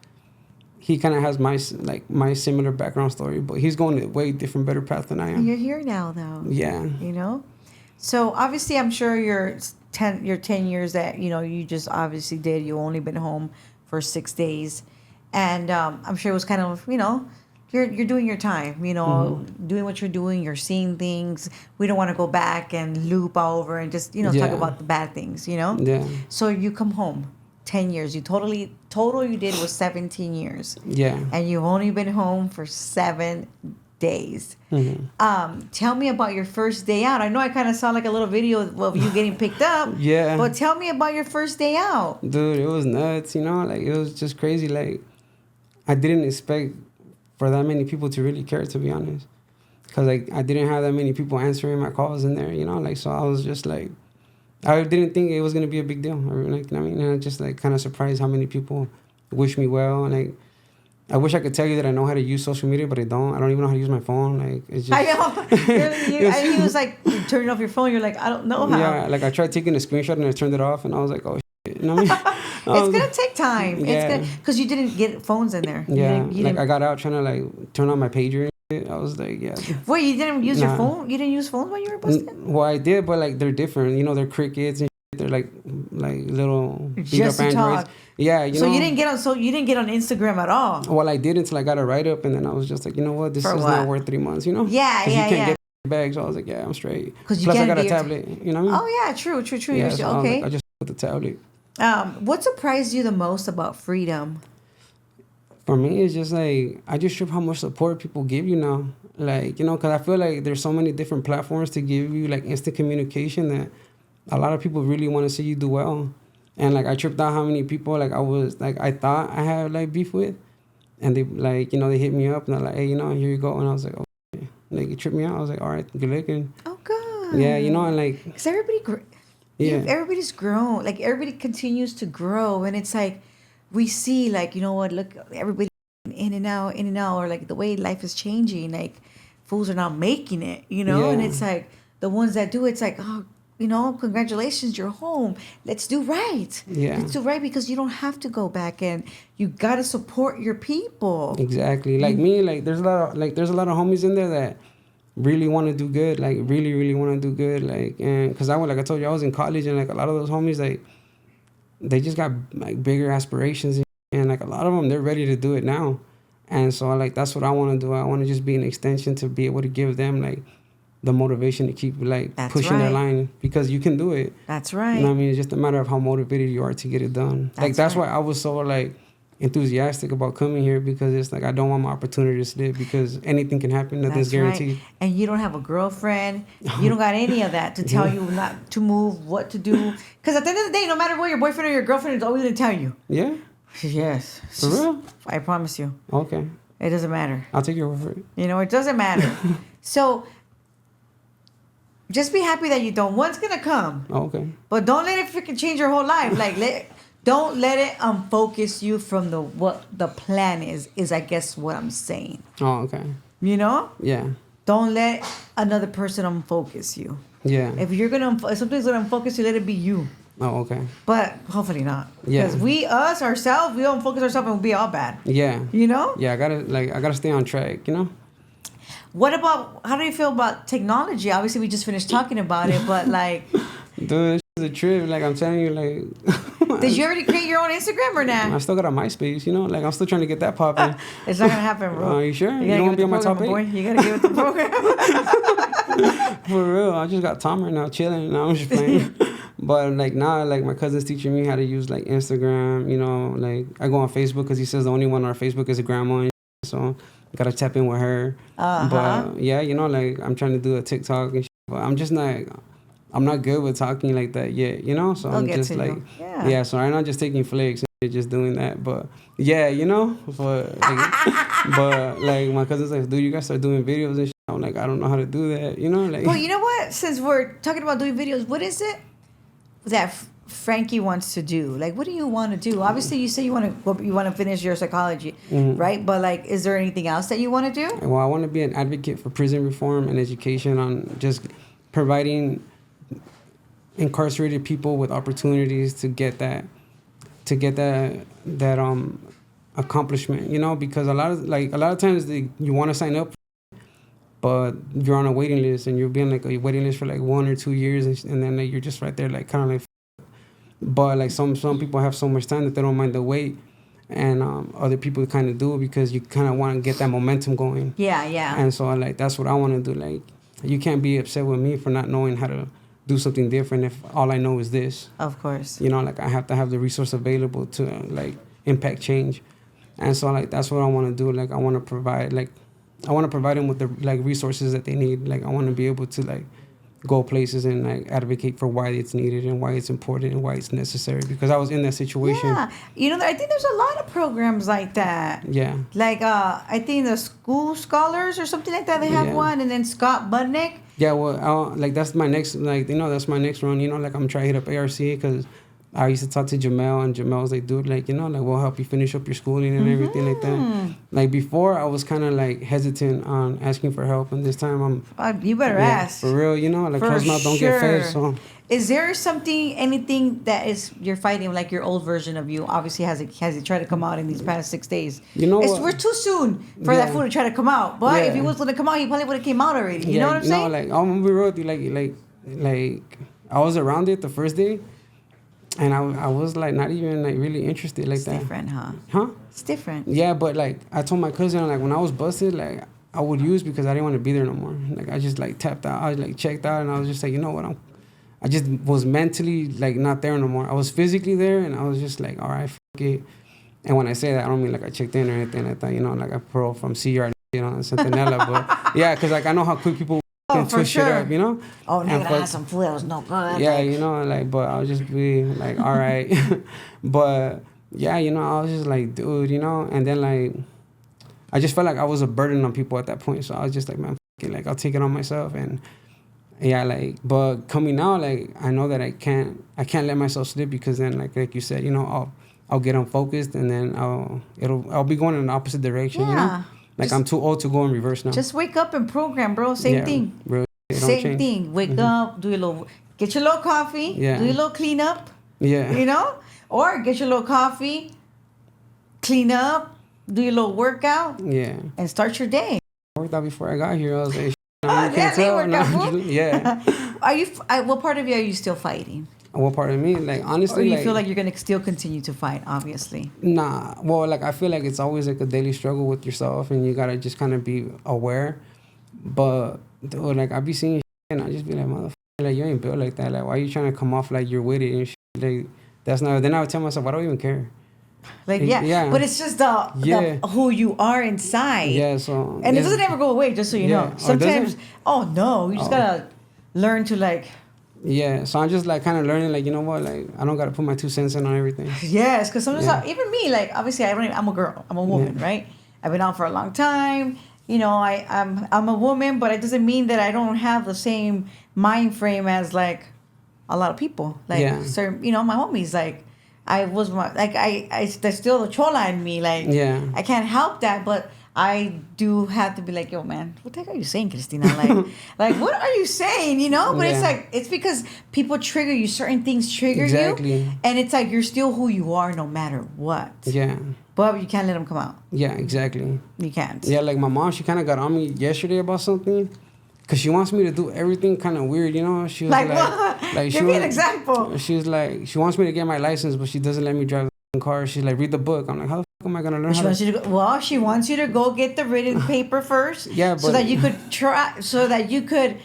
[SPEAKER 1] he kind of has my similar background story, but he's going a way different, better path than I am.
[SPEAKER 2] You're here now, though.
[SPEAKER 1] Yeah.
[SPEAKER 2] So obviously, I'm sure your 10 years that you just obviously did. You only been home for 6 days, and I'm sure it was kind of You're doing your time, doing what you're doing. You're seeing things. We don't want to go back and loop over and just, talk about the bad things,
[SPEAKER 1] Yeah.
[SPEAKER 2] So you come home, 10 years. Total you did was 17 years.
[SPEAKER 1] Yeah.
[SPEAKER 2] And you've only been home for 7 days. Mm-hmm. Tell me about your first day out. I know I kind of saw a little video of you getting picked up.
[SPEAKER 1] Yeah.
[SPEAKER 2] But tell me about your first day out.
[SPEAKER 1] Dude, it was nuts, it was just crazy. I didn't expect for that many people to really care, to be honest, because I didn't have that many people answering my calls in there, so I was just I didn't think it was gonna be a big deal. And I just kind of surprised how many people wish me well, and I wish I could tell you that I know how to use social media, but I don't. I don't even know how to use my phone. It's just.
[SPEAKER 2] I know. And he was turning off your phone. You're like, I don't know how.
[SPEAKER 1] Yeah, I tried taking a screenshot and I turned it off, and I was like, oh shit, you know what I mean?
[SPEAKER 2] It's gonna take time.
[SPEAKER 1] Yeah.
[SPEAKER 2] Because you didn't get phones in there.
[SPEAKER 1] Yeah, I got out trying to turn on my pager. I was like, yeah.
[SPEAKER 2] Wait, you didn't use your phone? You didn't use phones when you were busted?
[SPEAKER 1] Well, I did, but they're different. They're crickets and shit. They're like little beat
[SPEAKER 2] just
[SPEAKER 1] up
[SPEAKER 2] to
[SPEAKER 1] Androids.
[SPEAKER 2] Talk.
[SPEAKER 1] Yeah,
[SPEAKER 2] So you didn't get on Instagram at all.
[SPEAKER 1] Well, I did until I got a write up, and then I was just like, you know what, this is not worth 3 months.
[SPEAKER 2] Yeah.
[SPEAKER 1] You can't get bags. So I was like, yeah, I'm straight. Plus, I got a tablet. You know what I mean?
[SPEAKER 2] Oh yeah, true.
[SPEAKER 1] Yeah, so
[SPEAKER 2] okay.
[SPEAKER 1] I just put the tablet.
[SPEAKER 2] What surprised you the most about freedom?
[SPEAKER 1] For me, it's just I just trip how much support people give you now. Because I feel there's so many different platforms to give you instant communication that a lot of people really want to see you do well. And I tripped out how many people I thought I had beef with, and they they hit me up and they're like, hey, here you go, and I was like, okay. It tripped me out. I was like, all right, good looking.
[SPEAKER 2] Oh, good.
[SPEAKER 1] Yeah, and
[SPEAKER 2] because everybody's grown. Everybody continues to grow, and it's we see look, everybody in and out, or the way life is changing. fools are not making it, you know? And
[SPEAKER 1] Yeah.
[SPEAKER 2] it's like the ones that do, it's like, oh, you know, congratulations, you're home. Let's do right.
[SPEAKER 1] Yeah.
[SPEAKER 2] Let's do right because you don't have to go back and you got to support your people.
[SPEAKER 1] Exactly. Like me, like there's a lot of homies in there that really want to do good, like really want to do good, like, and because like I told you, I was in college, and like a lot of those homies, like they just got like bigger aspirations, and like a lot of them, they're ready to do it now. And so like that's what I want to do. I want to just be an extension to be able to give them like the motivation to keep like
[SPEAKER 2] That's
[SPEAKER 1] pushing their
[SPEAKER 2] right.
[SPEAKER 1] line, because you can do it.
[SPEAKER 2] That's
[SPEAKER 1] You know
[SPEAKER 2] right.
[SPEAKER 1] what I mean? It's just a matter of how motivated you are to get it done. Like that's
[SPEAKER 2] right.
[SPEAKER 1] why I was so like enthusiastic about coming here, because it's like I don't want my opportunity to slip, because anything can happen. Nothing's
[SPEAKER 2] That's right.
[SPEAKER 1] guaranteed.
[SPEAKER 2] And you don't have a girlfriend. You don't got any of that to tell you not to move, what to do. Because at the end of the day, no matter what, your boyfriend or your girlfriend is always going to tell you.
[SPEAKER 1] Yeah.
[SPEAKER 2] Yes.
[SPEAKER 1] For real?
[SPEAKER 2] I promise you.
[SPEAKER 1] Okay.
[SPEAKER 2] It doesn't matter.
[SPEAKER 1] I'll take your word for it.
[SPEAKER 2] You know, it doesn't matter. So just be happy that you don't. One's going to come.
[SPEAKER 1] Okay.
[SPEAKER 2] But don't let it freaking change your whole life. Like, don't let it unfocus you from what the plan is I guess what I'm saying.
[SPEAKER 1] Oh, okay.
[SPEAKER 2] You know?
[SPEAKER 1] Yeah.
[SPEAKER 2] Don't let another person unfocus you.
[SPEAKER 1] Yeah.
[SPEAKER 2] If you're gonna, if something's gonna unfocus you, let it be you.
[SPEAKER 1] Oh, okay.
[SPEAKER 2] But hopefully not.
[SPEAKER 1] Yeah.
[SPEAKER 2] Because we don't focus ourselves and we'll be all bad.
[SPEAKER 1] Yeah.
[SPEAKER 2] You know?
[SPEAKER 1] Yeah, I gotta stay on track, you know?
[SPEAKER 2] What about, how do you feel about technology? Obviously, we just finished talking about it, but like...
[SPEAKER 1] Dude, this is a trip. Like, I'm telling you, like...
[SPEAKER 2] Did you already create your own Instagram or not?
[SPEAKER 1] I still got a MySpace, you know? Like, I'm still trying to get that popping.
[SPEAKER 2] It's not gonna happen, bro.
[SPEAKER 1] Are you sure? You
[SPEAKER 2] gotta
[SPEAKER 1] don't want
[SPEAKER 2] give
[SPEAKER 1] to be
[SPEAKER 2] it
[SPEAKER 1] on
[SPEAKER 2] the
[SPEAKER 1] my top
[SPEAKER 2] program,
[SPEAKER 1] 8?
[SPEAKER 2] boy. You gotta give it the program.
[SPEAKER 1] For real. I just got Tom right now, chilling. Now I'm just playing. But, like, now, like, my cousin's teaching me how to use, like, Instagram, you know? Like, I go on Facebook because he says the only one on our Facebook is a grandma. And so, I gotta tap in with her. But, yeah, you know, like, I'm trying to do a TikTok and shit. But I'm just not... I'm not good with talking like that yet, you know? So I'm just like, yeah, so right now I'm just taking flicks and just doing that. But yeah, you know? But like my cousin's like, dude, you guys start doing videos and shit. I'm like, I don't know how to do that, you know? Like,
[SPEAKER 2] well, you know what? Since we're talking about doing videos, what is it that Frankie wants to do? Like, what do you want to do? Obviously, you say you want to finish your psychology, right? But like, is there anything else that you want to do?
[SPEAKER 1] Well, I want to be an advocate for prison reform and education on just providing incarcerated people with opportunities to get that accomplishment, you know, because a lot of times you want to sign up, but you're on a waiting list and you're being like a waiting list for like 1 or 2 years, and then like, you're just right there like kind of like, but like some people have so much time that they don't mind the wait, and other people kind of do it because you kind of want to get that momentum going.
[SPEAKER 2] Yeah.
[SPEAKER 1] And so like that's what I want to do. Like, you can't be upset with me for not knowing how to do something different if all I know is this.
[SPEAKER 2] Of course.
[SPEAKER 1] You know, like I have to have the resource available to like impact change. And so like that's what I want to do. Like I want to provide them with the like resources that they need. Like I want to be able to like go places and like advocate for why it's needed and why it's important and why it's necessary, because I was in that situation.
[SPEAKER 2] Yeah. You know, I think there's a lot of programs like that.
[SPEAKER 1] Yeah.
[SPEAKER 2] Like I think the School Scholars or something like that, they have one, and then Scott Budnick.
[SPEAKER 1] Yeah, well, like that's my next, like, you know, that's my next run. You know, like I'm trying to hit up ARC because I used to talk to Jamel, and Jamel was like, dude, like, you know, like we'll help you finish up your schooling and everything like that. Like before, I was kind of like hesitant on asking for help, and this time
[SPEAKER 2] You better ask.
[SPEAKER 1] For real, you know, like closed mouth don't get fed. So
[SPEAKER 2] is there anything that is you're fighting, like your old version of you? Obviously, has it tried to come out in these past 6 days?
[SPEAKER 1] You know,
[SPEAKER 2] we're too soon for that food to try to come out. But if he was going to come out, he probably would have came out already. You know what I'm saying?
[SPEAKER 1] Like I'm gonna be real with you, like I was around it the first day, and I was like not even like really interested like that.
[SPEAKER 2] It's different, huh?
[SPEAKER 1] Huh?
[SPEAKER 2] It's different.
[SPEAKER 1] Yeah, but like I told my cousin, like when I was busted, like I would use because I didn't want to be there no more. Like I just like tapped out, I like checked out, and I was just like, you know what, I just was mentally like not there no more. I was physically there, and I was just like, all right, fuck it. And when I say that, I don't mean like I checked in or anything like that. You know, like I paroled from CR, you know, and Centinela. But yeah, because like I know how quick people can twist shit up, you know.
[SPEAKER 2] Oh, nigga, I had some food that was no good.
[SPEAKER 1] Yeah, you know, like, but I'll just be like, all right. But yeah, you know, I was just like, dude, you know, and then like I just felt like I was a burden on people at that point. So I was just like, man, fuck it, like I'll take it on myself. And yeah, like, but coming out, like I know that I can't let myself slip, because then like you said, you know, I'll get unfocused, and then I'll be going in the opposite direction, you know. Like, I'm too old to go in reverse now.
[SPEAKER 2] Just wake up and program, bro. Same thing.
[SPEAKER 1] Bro, it don't
[SPEAKER 2] Same
[SPEAKER 1] change.
[SPEAKER 2] thing. Wake up, do your little, get your little coffee,
[SPEAKER 1] Yeah.
[SPEAKER 2] do your little cleanup.
[SPEAKER 1] Yeah.
[SPEAKER 2] You know, or get your little coffee, clean up, do your little workout,
[SPEAKER 1] Yeah.
[SPEAKER 2] and start your day.
[SPEAKER 1] I worked out before I got here. I was like, you
[SPEAKER 2] Yeah,
[SPEAKER 1] can't
[SPEAKER 2] they
[SPEAKER 1] tell.
[SPEAKER 2] work
[SPEAKER 1] No,
[SPEAKER 2] out,
[SPEAKER 1] I'm
[SPEAKER 2] fool.
[SPEAKER 1] just- yeah.
[SPEAKER 2] What part of you are you still fighting?
[SPEAKER 1] What part of me? Like, honestly,
[SPEAKER 2] Or you feel like you're gonna still continue to fight? Obviously.
[SPEAKER 1] nah. Well, like, I feel like it's always like a daily struggle with yourself, and you gotta just kind of be aware. But dude, like, I be seeing shit and I just be like, motherfucker, like, you ain't built like that. Like, why you trying to come off like you're with it and shit? Like, that's not. Then I would tell myself, I don't even care.
[SPEAKER 2] Like
[SPEAKER 1] Yeah.
[SPEAKER 2] but it's just the who you are inside.
[SPEAKER 1] Yeah. So.
[SPEAKER 2] And it
[SPEAKER 1] yeah.
[SPEAKER 2] doesn't ever go away. Just so you
[SPEAKER 1] Yeah.
[SPEAKER 2] know,
[SPEAKER 1] Oh, does
[SPEAKER 2] sometimes.
[SPEAKER 1] it?
[SPEAKER 2] Oh no, you just gotta learn to like.
[SPEAKER 1] Yeah. So I'm just like kind of learning, like, you know what, like, I don't gotta put my 2 cents in on everything.
[SPEAKER 2] Yes, because sometimes
[SPEAKER 1] Yeah.
[SPEAKER 2] even me, like obviously I'm a girl, I'm a woman, right? I've been out for a long time. You know, I'm a woman, but it doesn't mean that I don't have the same mind frame as like a lot of people. Like
[SPEAKER 1] Yeah.
[SPEAKER 2] certain, you know, my homies. Like I there's still the chola in me. Like
[SPEAKER 1] Yeah.
[SPEAKER 2] I can't help that, but I do have to be like, yo, man, what the heck are you saying, Christina? Like what are you saying? You know? But it's
[SPEAKER 1] Yeah.
[SPEAKER 2] like it's because people trigger you. Certain things trigger
[SPEAKER 1] Exactly.
[SPEAKER 2] you, and it's like you're still who you are no matter what.
[SPEAKER 1] Yeah.
[SPEAKER 2] But you can't let them come out.
[SPEAKER 1] Yeah. Exactly.
[SPEAKER 2] You can't.
[SPEAKER 1] Yeah. Like, my mom, she kind of got on me yesterday about something. Cause she wants me to do everything kind of weird, you know. She was
[SPEAKER 2] Like
[SPEAKER 1] like,
[SPEAKER 2] what?
[SPEAKER 1] like
[SPEAKER 2] Give me an example.
[SPEAKER 1] She was like, she wants me to get my license, but she doesn't let me drive the car. She's like, read the book. I'm like, how the fuck am I gonna learn
[SPEAKER 2] She
[SPEAKER 1] how
[SPEAKER 2] wants
[SPEAKER 1] to?
[SPEAKER 2] you to go, well, she wants you to go get the written paper first.
[SPEAKER 1] Yeah,
[SPEAKER 2] so
[SPEAKER 1] but-
[SPEAKER 2] that you could try, so that you could,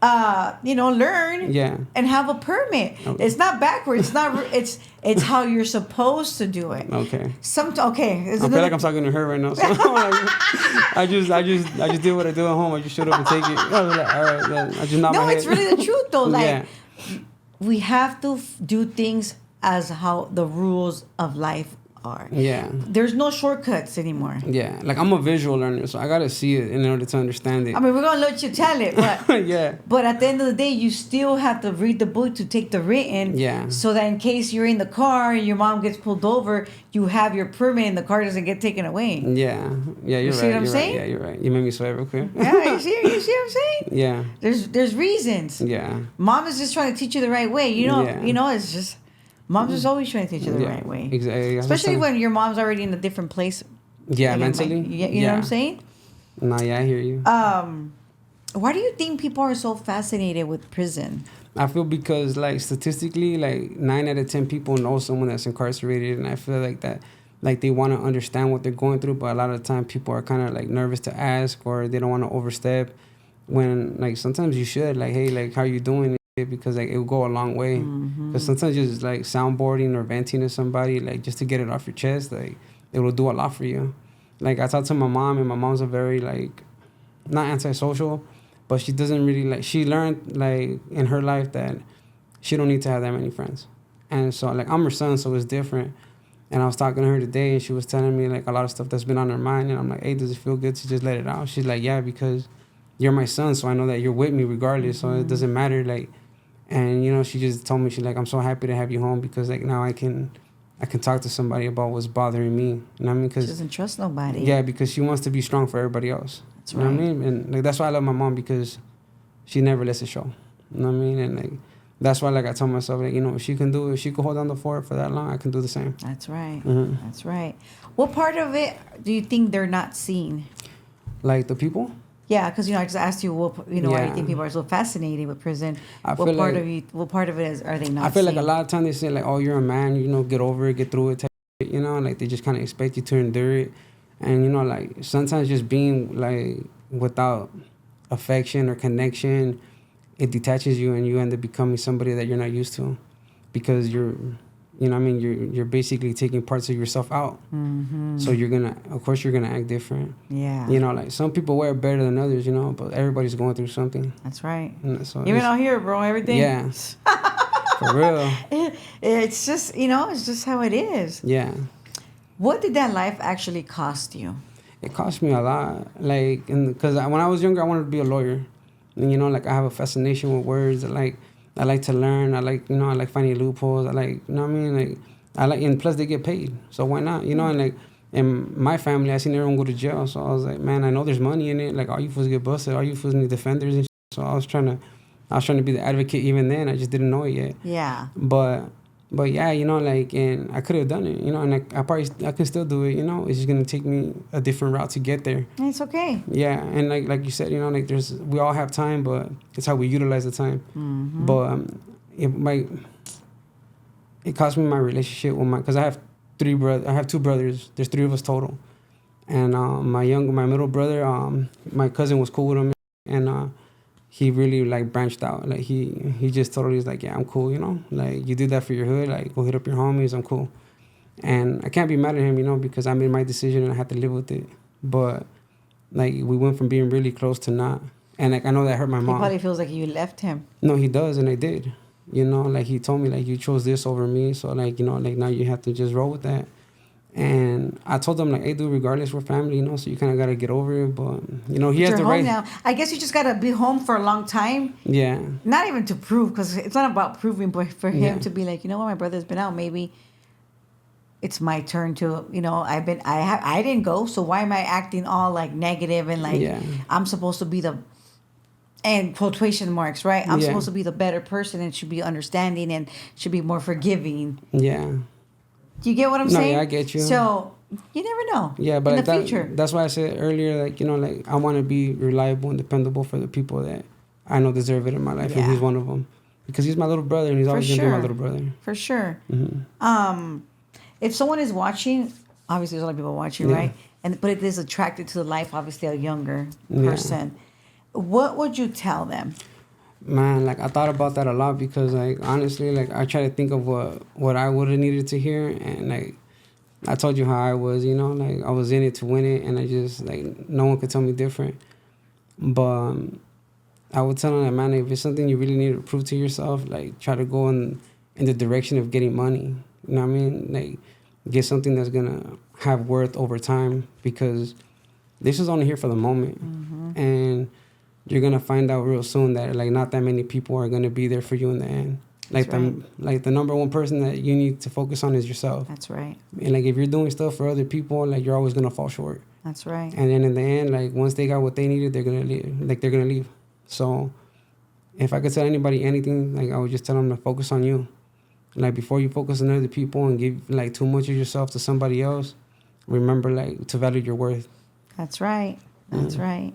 [SPEAKER 2] learn.
[SPEAKER 1] Yeah.
[SPEAKER 2] And have a permit.
[SPEAKER 1] Okay.
[SPEAKER 2] It's not backwards. It's not. It's how you're supposed to do it.
[SPEAKER 1] Okay.
[SPEAKER 2] Okay.
[SPEAKER 1] I feel like I'm talking to her right now. So I just did what I do at home. I just shut up and take it. I was like, all right, then I just nod
[SPEAKER 2] No,
[SPEAKER 1] my
[SPEAKER 2] it's
[SPEAKER 1] head.
[SPEAKER 2] really the truth though. Like
[SPEAKER 1] Yeah.
[SPEAKER 2] we have to do things as how the rules of life are.
[SPEAKER 1] Yeah.
[SPEAKER 2] There's no shortcuts anymore.
[SPEAKER 1] Yeah. Like, I'm a visual learner, so I gotta see it in order to understand it.
[SPEAKER 2] I mean, we're gonna let you tell it, but
[SPEAKER 1] Yeah.
[SPEAKER 2] but at the end of the day, you still have to read the book to take the written.
[SPEAKER 1] Yeah.
[SPEAKER 2] So that in case you're in the car and your mom gets pulled over, you have your permit and the car doesn't get taken away.
[SPEAKER 1] Yeah. Yeah. You're
[SPEAKER 2] see
[SPEAKER 1] right.
[SPEAKER 2] what I'm
[SPEAKER 1] you're
[SPEAKER 2] saying?
[SPEAKER 1] Right. Yeah, you're right. You made me sweat real quick.
[SPEAKER 2] Yeah, you see what I'm saying?
[SPEAKER 1] Yeah.
[SPEAKER 2] There's reasons.
[SPEAKER 1] Yeah.
[SPEAKER 2] Mom is just trying to teach you the right way. You know,
[SPEAKER 1] Yeah.
[SPEAKER 2] It's just mom's just always trying to teach you the
[SPEAKER 1] Yeah.
[SPEAKER 2] right way.
[SPEAKER 1] Exactly.
[SPEAKER 2] Especially when your mom's already in a different place.
[SPEAKER 1] Yeah,
[SPEAKER 2] Like,
[SPEAKER 1] mentally.
[SPEAKER 2] you know what I'm saying?
[SPEAKER 1] Nah, yeah, I hear you.
[SPEAKER 2] Why do you think people are so fascinated with prison?
[SPEAKER 1] I feel because, like, statistically, like, 9 out of 10 people know someone that's incarcerated, and I feel like that, like, they want to understand what they're going through, but a lot of the time people are kind of like nervous to ask, or they don't want to overstep. When, like, sometimes you should, like, hey, like, how you doing? Because, like, it will go a long way. Because sometimes just like soundboarding or venting to somebody, like, just to get it off your chest, like, it will do a lot for you. Like, I talked to my mom, and my mom's a very, like, not antisocial, but she doesn't really, like, she learned, like, in her life that she don't need to have that many friends. And so, like, I'm her son, so it's different. And I was talking to her today, and she was telling me, like, a lot of stuff that's been on her mind. And I'm like, hey, does it feel good to just let it out? She's like, yeah, because you're my son, so I know that you're with me regardless, so it doesn't matter, like. And, you know, she just told me, she's like, I'm so happy to have you home, because, like, now I can talk to somebody about what's bothering me. You know what I mean?
[SPEAKER 2] She doesn't trust nobody.
[SPEAKER 1] Yeah, because she wants to be strong for everybody else.
[SPEAKER 2] That's
[SPEAKER 1] You know
[SPEAKER 2] right.
[SPEAKER 1] what I mean? And, like, that's why I love my mom, because she never lets it show. You know what I mean? And, like, that's why, like, I tell myself, like, you know, if she can hold down the fort for that long, I can do the same.
[SPEAKER 2] That's right.
[SPEAKER 1] Mhm.
[SPEAKER 2] That's right. What part of it do you think they're not seeing?
[SPEAKER 1] Like, the people?
[SPEAKER 2] Yeah, because I just asked you why you
[SPEAKER 1] Yeah.
[SPEAKER 2] think people are so fascinated with prison.
[SPEAKER 1] I
[SPEAKER 2] What
[SPEAKER 1] feel
[SPEAKER 2] part
[SPEAKER 1] like-
[SPEAKER 2] what part of it are they not?
[SPEAKER 1] I feel like a
[SPEAKER 2] seeing?
[SPEAKER 1] lot of times they say, like, oh, you're a man, you know, get over it, get through it, type of shit, you know, like, they just kind of expect you to endure it. And, you know, like, sometimes just being, like, without affection or connection, it detaches you, and you end up becoming somebody that you're not used to, because you're, you know what I mean, you're basically taking parts of yourself out. So of course you're gonna act different.
[SPEAKER 2] Yeah.
[SPEAKER 1] You know, like, some people wear it better than others, you know, but everybody's going through something.
[SPEAKER 2] That's right.
[SPEAKER 1] And so
[SPEAKER 2] Even out here, bro, everything.
[SPEAKER 1] yeah, for real.
[SPEAKER 2] It's just it's just how it is.
[SPEAKER 1] Yeah.
[SPEAKER 2] What did that life actually cost you?
[SPEAKER 1] It cost me a lot, like, because when I was younger, I wanted to be a lawyer, and, you know, like, I have a fascination with words. I like to learn. I like finding loopholes. I like, you know what I mean, like, and plus they get paid, so why not, you know? And, like, in my family, I seen everyone go to jail. So I was like, man, I know there's money in it. Like, all you fools get busted. All you fools need defenders and shit. So I was trying to be the advocate even then. I just didn't know it yet.
[SPEAKER 2] Yeah.
[SPEAKER 1] But yeah, like, and I could have done it, and I can still do it, It's just gonna take me a different route to get there.
[SPEAKER 2] It's okay.
[SPEAKER 1] Yeah, and like you said, like we all have time, but it's how we utilize the time.
[SPEAKER 2] Mm-hmm.
[SPEAKER 1] But it cost me my relationship with because I have I have two brothers. There's three of us total, and my middle brother, my cousin was cool with him, and he really like branched out. Like he just totally was like, yeah, I'm cool, Like, you did that for your hood, like, go hit up your homies, I'm cool. And I can't be mad at him, because I made my decision and I had to live with it. But like, we went from being really close to not. And like, I know that hurt my mom.
[SPEAKER 2] He probably feels like you left him.
[SPEAKER 1] No, he does, and I did. Like, he told me, like, you chose this over me, so like, like, now you have to just roll with that. And I told him, like, hey, dude, regardless, we're family, so you kind of got to get over it. But, he has the right.
[SPEAKER 2] Now. I guess you just got to be home for a long time.
[SPEAKER 1] Yeah.
[SPEAKER 2] Not even to prove, because it's not about proving, but for him to be like, you know what, my brother's been out, maybe it's my turn to, I didn't go, so why am I acting all like negative and like I'm supposed to be the, and quotation marks, right? I'm supposed to be the better person and should be understanding and should be more forgiving.
[SPEAKER 1] Yeah.
[SPEAKER 2] Do you get what I'm saying?
[SPEAKER 1] Yeah, I get you.
[SPEAKER 2] So you never know.
[SPEAKER 1] Yeah, but
[SPEAKER 2] in the future.
[SPEAKER 1] That's why I said earlier, like, like, I want to be reliable and dependable for the people that I know deserve it in my life, and he's one of them, because he's my little brother and he's always gonna be my little brother. For
[SPEAKER 2] sure.
[SPEAKER 1] Mm-hmm.
[SPEAKER 2] If someone is watching, obviously there's a lot of people watching, right? But it is attracted to the life, obviously a younger person. What would you tell them?
[SPEAKER 1] Man, like, I thought about that a lot, because like, honestly, like, I try to think of what I would have needed to hear, and like, I told you how I was, like, I was in it to win it, and I just, like, no one could tell me different. But I would tell them that, man, if it's something you really need to prove to yourself, like, try to go in the direction of getting money. You know what I mean? Like, get something that's gonna have worth over time, because this is only here for the moment. Mm-hmm. And you're gonna find out real soon that, like, not that many people are gonna be there for you in the end. Like, the number one person that you need to focus on is yourself.
[SPEAKER 2] That's right.
[SPEAKER 1] And like, if you're doing stuff for other people, like, you're always gonna fall short.
[SPEAKER 2] That's right.
[SPEAKER 1] And then in the end, like, once they got what they needed, they're gonna leave. Like, they're gonna leave. So if I could tell anybody anything, like, I would just tell them to focus on you. Like, before you focus on other people and give like too much of yourself to somebody else, remember, like, to value your worth.
[SPEAKER 2] That's right. That's right.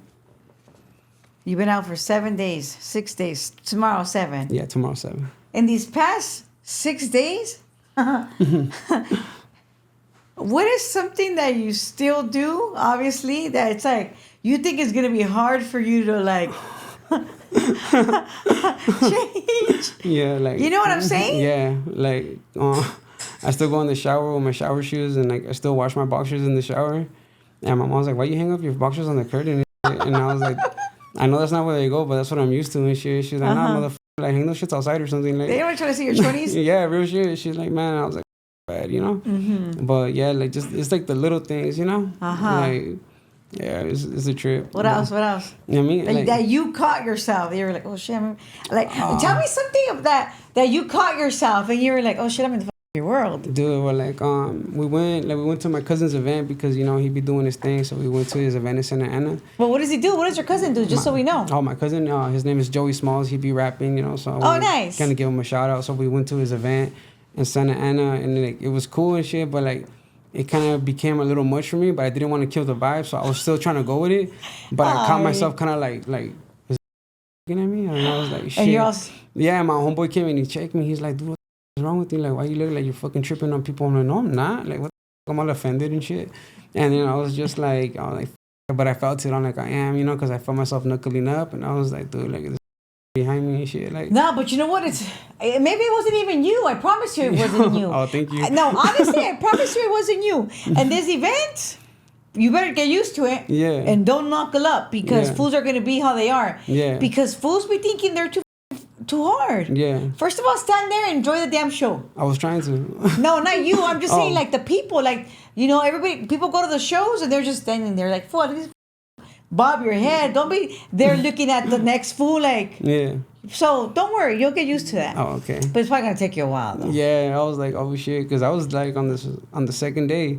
[SPEAKER 2] You've been out for 7 days, 6 days. Tomorrow, 7.
[SPEAKER 1] Yeah, tomorrow, 7.
[SPEAKER 2] In these past 6 days, what is something that you still do, obviously, that it's like, you think it's going to be hard for you to, like, change?
[SPEAKER 1] Yeah, like...
[SPEAKER 2] You know what I'm saying?
[SPEAKER 1] Yeah, like, I still go in the shower with my shower shoes, and, like, I still wash my boxers in the shower. And my mom's like, why you hang up your boxers on the curtain? And I was like... I know that's not where they go, but that's what I'm used to and shit. She's like, nah, motherfucker, like, hang those shits outside or something. Like,
[SPEAKER 2] they ever try to see your 20s?
[SPEAKER 1] Yeah, real shit. She's like, man, I was like, bad,
[SPEAKER 2] Mm-hmm.
[SPEAKER 1] But yeah, like, just, it's like the little things, Like, yeah, it's a trip.
[SPEAKER 2] What else? What else?
[SPEAKER 1] You know what I mean?
[SPEAKER 2] Like, that you caught yourself. You were like, oh shit. Tell me something of that you caught yourself and you were like, oh shit, I'm in the world.
[SPEAKER 1] Dude, well, like, we went to my cousin's event, because he'd be doing his thing, so we went to his event in Santa Ana.
[SPEAKER 2] Well, what does he do? What does your cousin do? Just so we know.
[SPEAKER 1] Oh, my cousin, his name is Joey Smalls. He'd be rapping, so
[SPEAKER 2] nice.
[SPEAKER 1] Kind of give him a shout out. So we went to his event in Santa Ana, and like, it was cool and shit, but like, it kind of became a little much for me, but I didn't want to kill the vibe, so I was still trying to go with it, but I caught myself kind of like was looking at me, and I was like, shit.
[SPEAKER 2] And you're also...
[SPEAKER 1] Yeah, my homeboy came and he checked me. He's like, dude, what's wrong with you? Like, why you look like you're fucking tripping on people? I'm like, no, I'm not. Like, what the fuck? I'm all offended and shit. And then I was just like, but I felt it. I'm like, I am, because I felt myself knuckling up, and I was like, dude, like, this behind me and shit. Like,
[SPEAKER 2] no, but you know what? Maybe it wasn't even you. I promise you it wasn't you.
[SPEAKER 1] Oh, thank you.
[SPEAKER 2] No, honestly, I promise you it wasn't you. And this event, you better get used to it.
[SPEAKER 1] Yeah.
[SPEAKER 2] And don't knuckle up, because fools are going to be how they are.
[SPEAKER 1] Yeah.
[SPEAKER 2] Because fools be thinking they're too hard.
[SPEAKER 1] Yeah.
[SPEAKER 2] First of all, stand there and enjoy the damn show.
[SPEAKER 1] I was trying to.
[SPEAKER 2] No, not you. I'm just saying, like, the people, like, people go to the shows and they're just standing there like, fool, bob your head. Don't be there looking at the next fool, like.
[SPEAKER 1] Yeah.
[SPEAKER 2] So don't worry, you'll get used to that.
[SPEAKER 1] Oh, okay.
[SPEAKER 2] But it's probably gonna take you a while, though.
[SPEAKER 1] Yeah, I was like, oh shit, because I was like on the second day,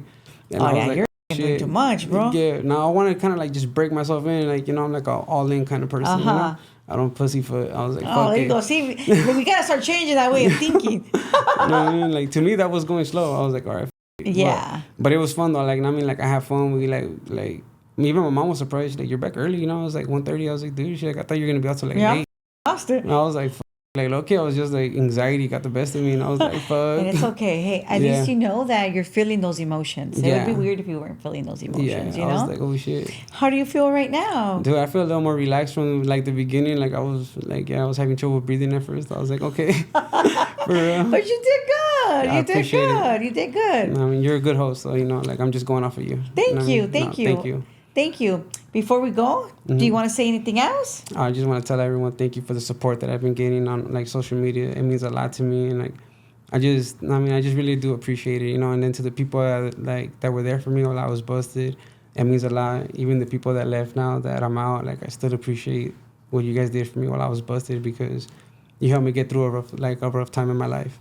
[SPEAKER 1] And
[SPEAKER 2] Oh
[SPEAKER 1] I was
[SPEAKER 2] yeah,
[SPEAKER 1] like,
[SPEAKER 2] you're doing too much, bro.
[SPEAKER 1] yeah. Now I want to kind of like just break myself in, like, you know, I'm like a all in kind of person, you know. I don't pussyfoot. I was like,
[SPEAKER 2] Oh,
[SPEAKER 1] fuck
[SPEAKER 2] there you
[SPEAKER 1] it.
[SPEAKER 2] go. See, we gotta start changing that way of thinking.
[SPEAKER 1] You know what I mean? Like, to me, that was going slow. I was like, all right, f- it.
[SPEAKER 2] Yeah.
[SPEAKER 1] But it was fun though. Like, I mean, like, I had fun. We like even my mom was surprised. She's like, you're back early, you know. I was like 1:30. I was like, dude, she's like, I thought you were gonna be out till like
[SPEAKER 2] Yeah.
[SPEAKER 1] 8.
[SPEAKER 2] Lost it.
[SPEAKER 1] And I was like, fuck. Like, okay, I was just like anxiety got the best of me, and I was like,
[SPEAKER 2] And
[SPEAKER 1] fuck.
[SPEAKER 2] it's okay. Hey, at
[SPEAKER 1] Yeah.
[SPEAKER 2] least you know that you're feeling those emotions. It would be
[SPEAKER 1] Yeah.
[SPEAKER 2] weird if you weren't feeling those
[SPEAKER 1] Yeah,
[SPEAKER 2] emotions, you
[SPEAKER 1] I was
[SPEAKER 2] know?
[SPEAKER 1] like, oh shit.
[SPEAKER 2] How do you feel right now?
[SPEAKER 1] Dude, I feel a little more relaxed from like the beginning. Like I was like, yeah, I was having trouble breathing at first. I was like, okay, for real.
[SPEAKER 2] But you did good.
[SPEAKER 1] I
[SPEAKER 2] You did
[SPEAKER 1] appreciate it.
[SPEAKER 2] good. You did good.
[SPEAKER 1] I mean, you're a good host, so you know, like I'm just going off of you. You know
[SPEAKER 2] Thank
[SPEAKER 1] what I
[SPEAKER 2] you.
[SPEAKER 1] mean?
[SPEAKER 2] Thank
[SPEAKER 1] No,
[SPEAKER 2] you.
[SPEAKER 1] thank you.
[SPEAKER 2] Thank you. Before we go, do you want to say anything else?
[SPEAKER 1] I just want to tell everyone thank you for the support that I've been getting on like social media. It means a lot to me, and like I just really do appreciate it, you know. And then to the people that were there for me while I was busted, it means a lot. Even the people that left now that I'm out, like I still appreciate what you guys did for me while I was busted because you helped me get through a rough time in my life,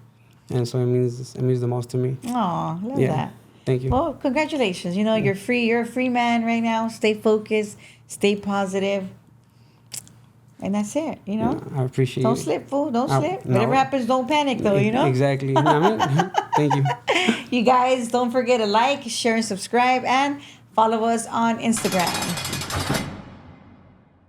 [SPEAKER 1] and so it means the most to me.
[SPEAKER 2] Aw, love
[SPEAKER 1] Yeah.
[SPEAKER 2] that.
[SPEAKER 1] Thank you.
[SPEAKER 2] Well, congratulations. You know, you're free. You're a free man right now. Stay focused. Stay positive. And that's it, you know?
[SPEAKER 1] I appreciate
[SPEAKER 2] Don't
[SPEAKER 1] it.
[SPEAKER 2] slip, fool. Don't
[SPEAKER 1] I-
[SPEAKER 2] slip.
[SPEAKER 1] no.
[SPEAKER 2] Whatever happens, don't panic, though, you know?
[SPEAKER 1] Exactly. You know what I mean? Thank you.
[SPEAKER 2] You guys, don't forget to like, share, and subscribe, and follow us on Instagram.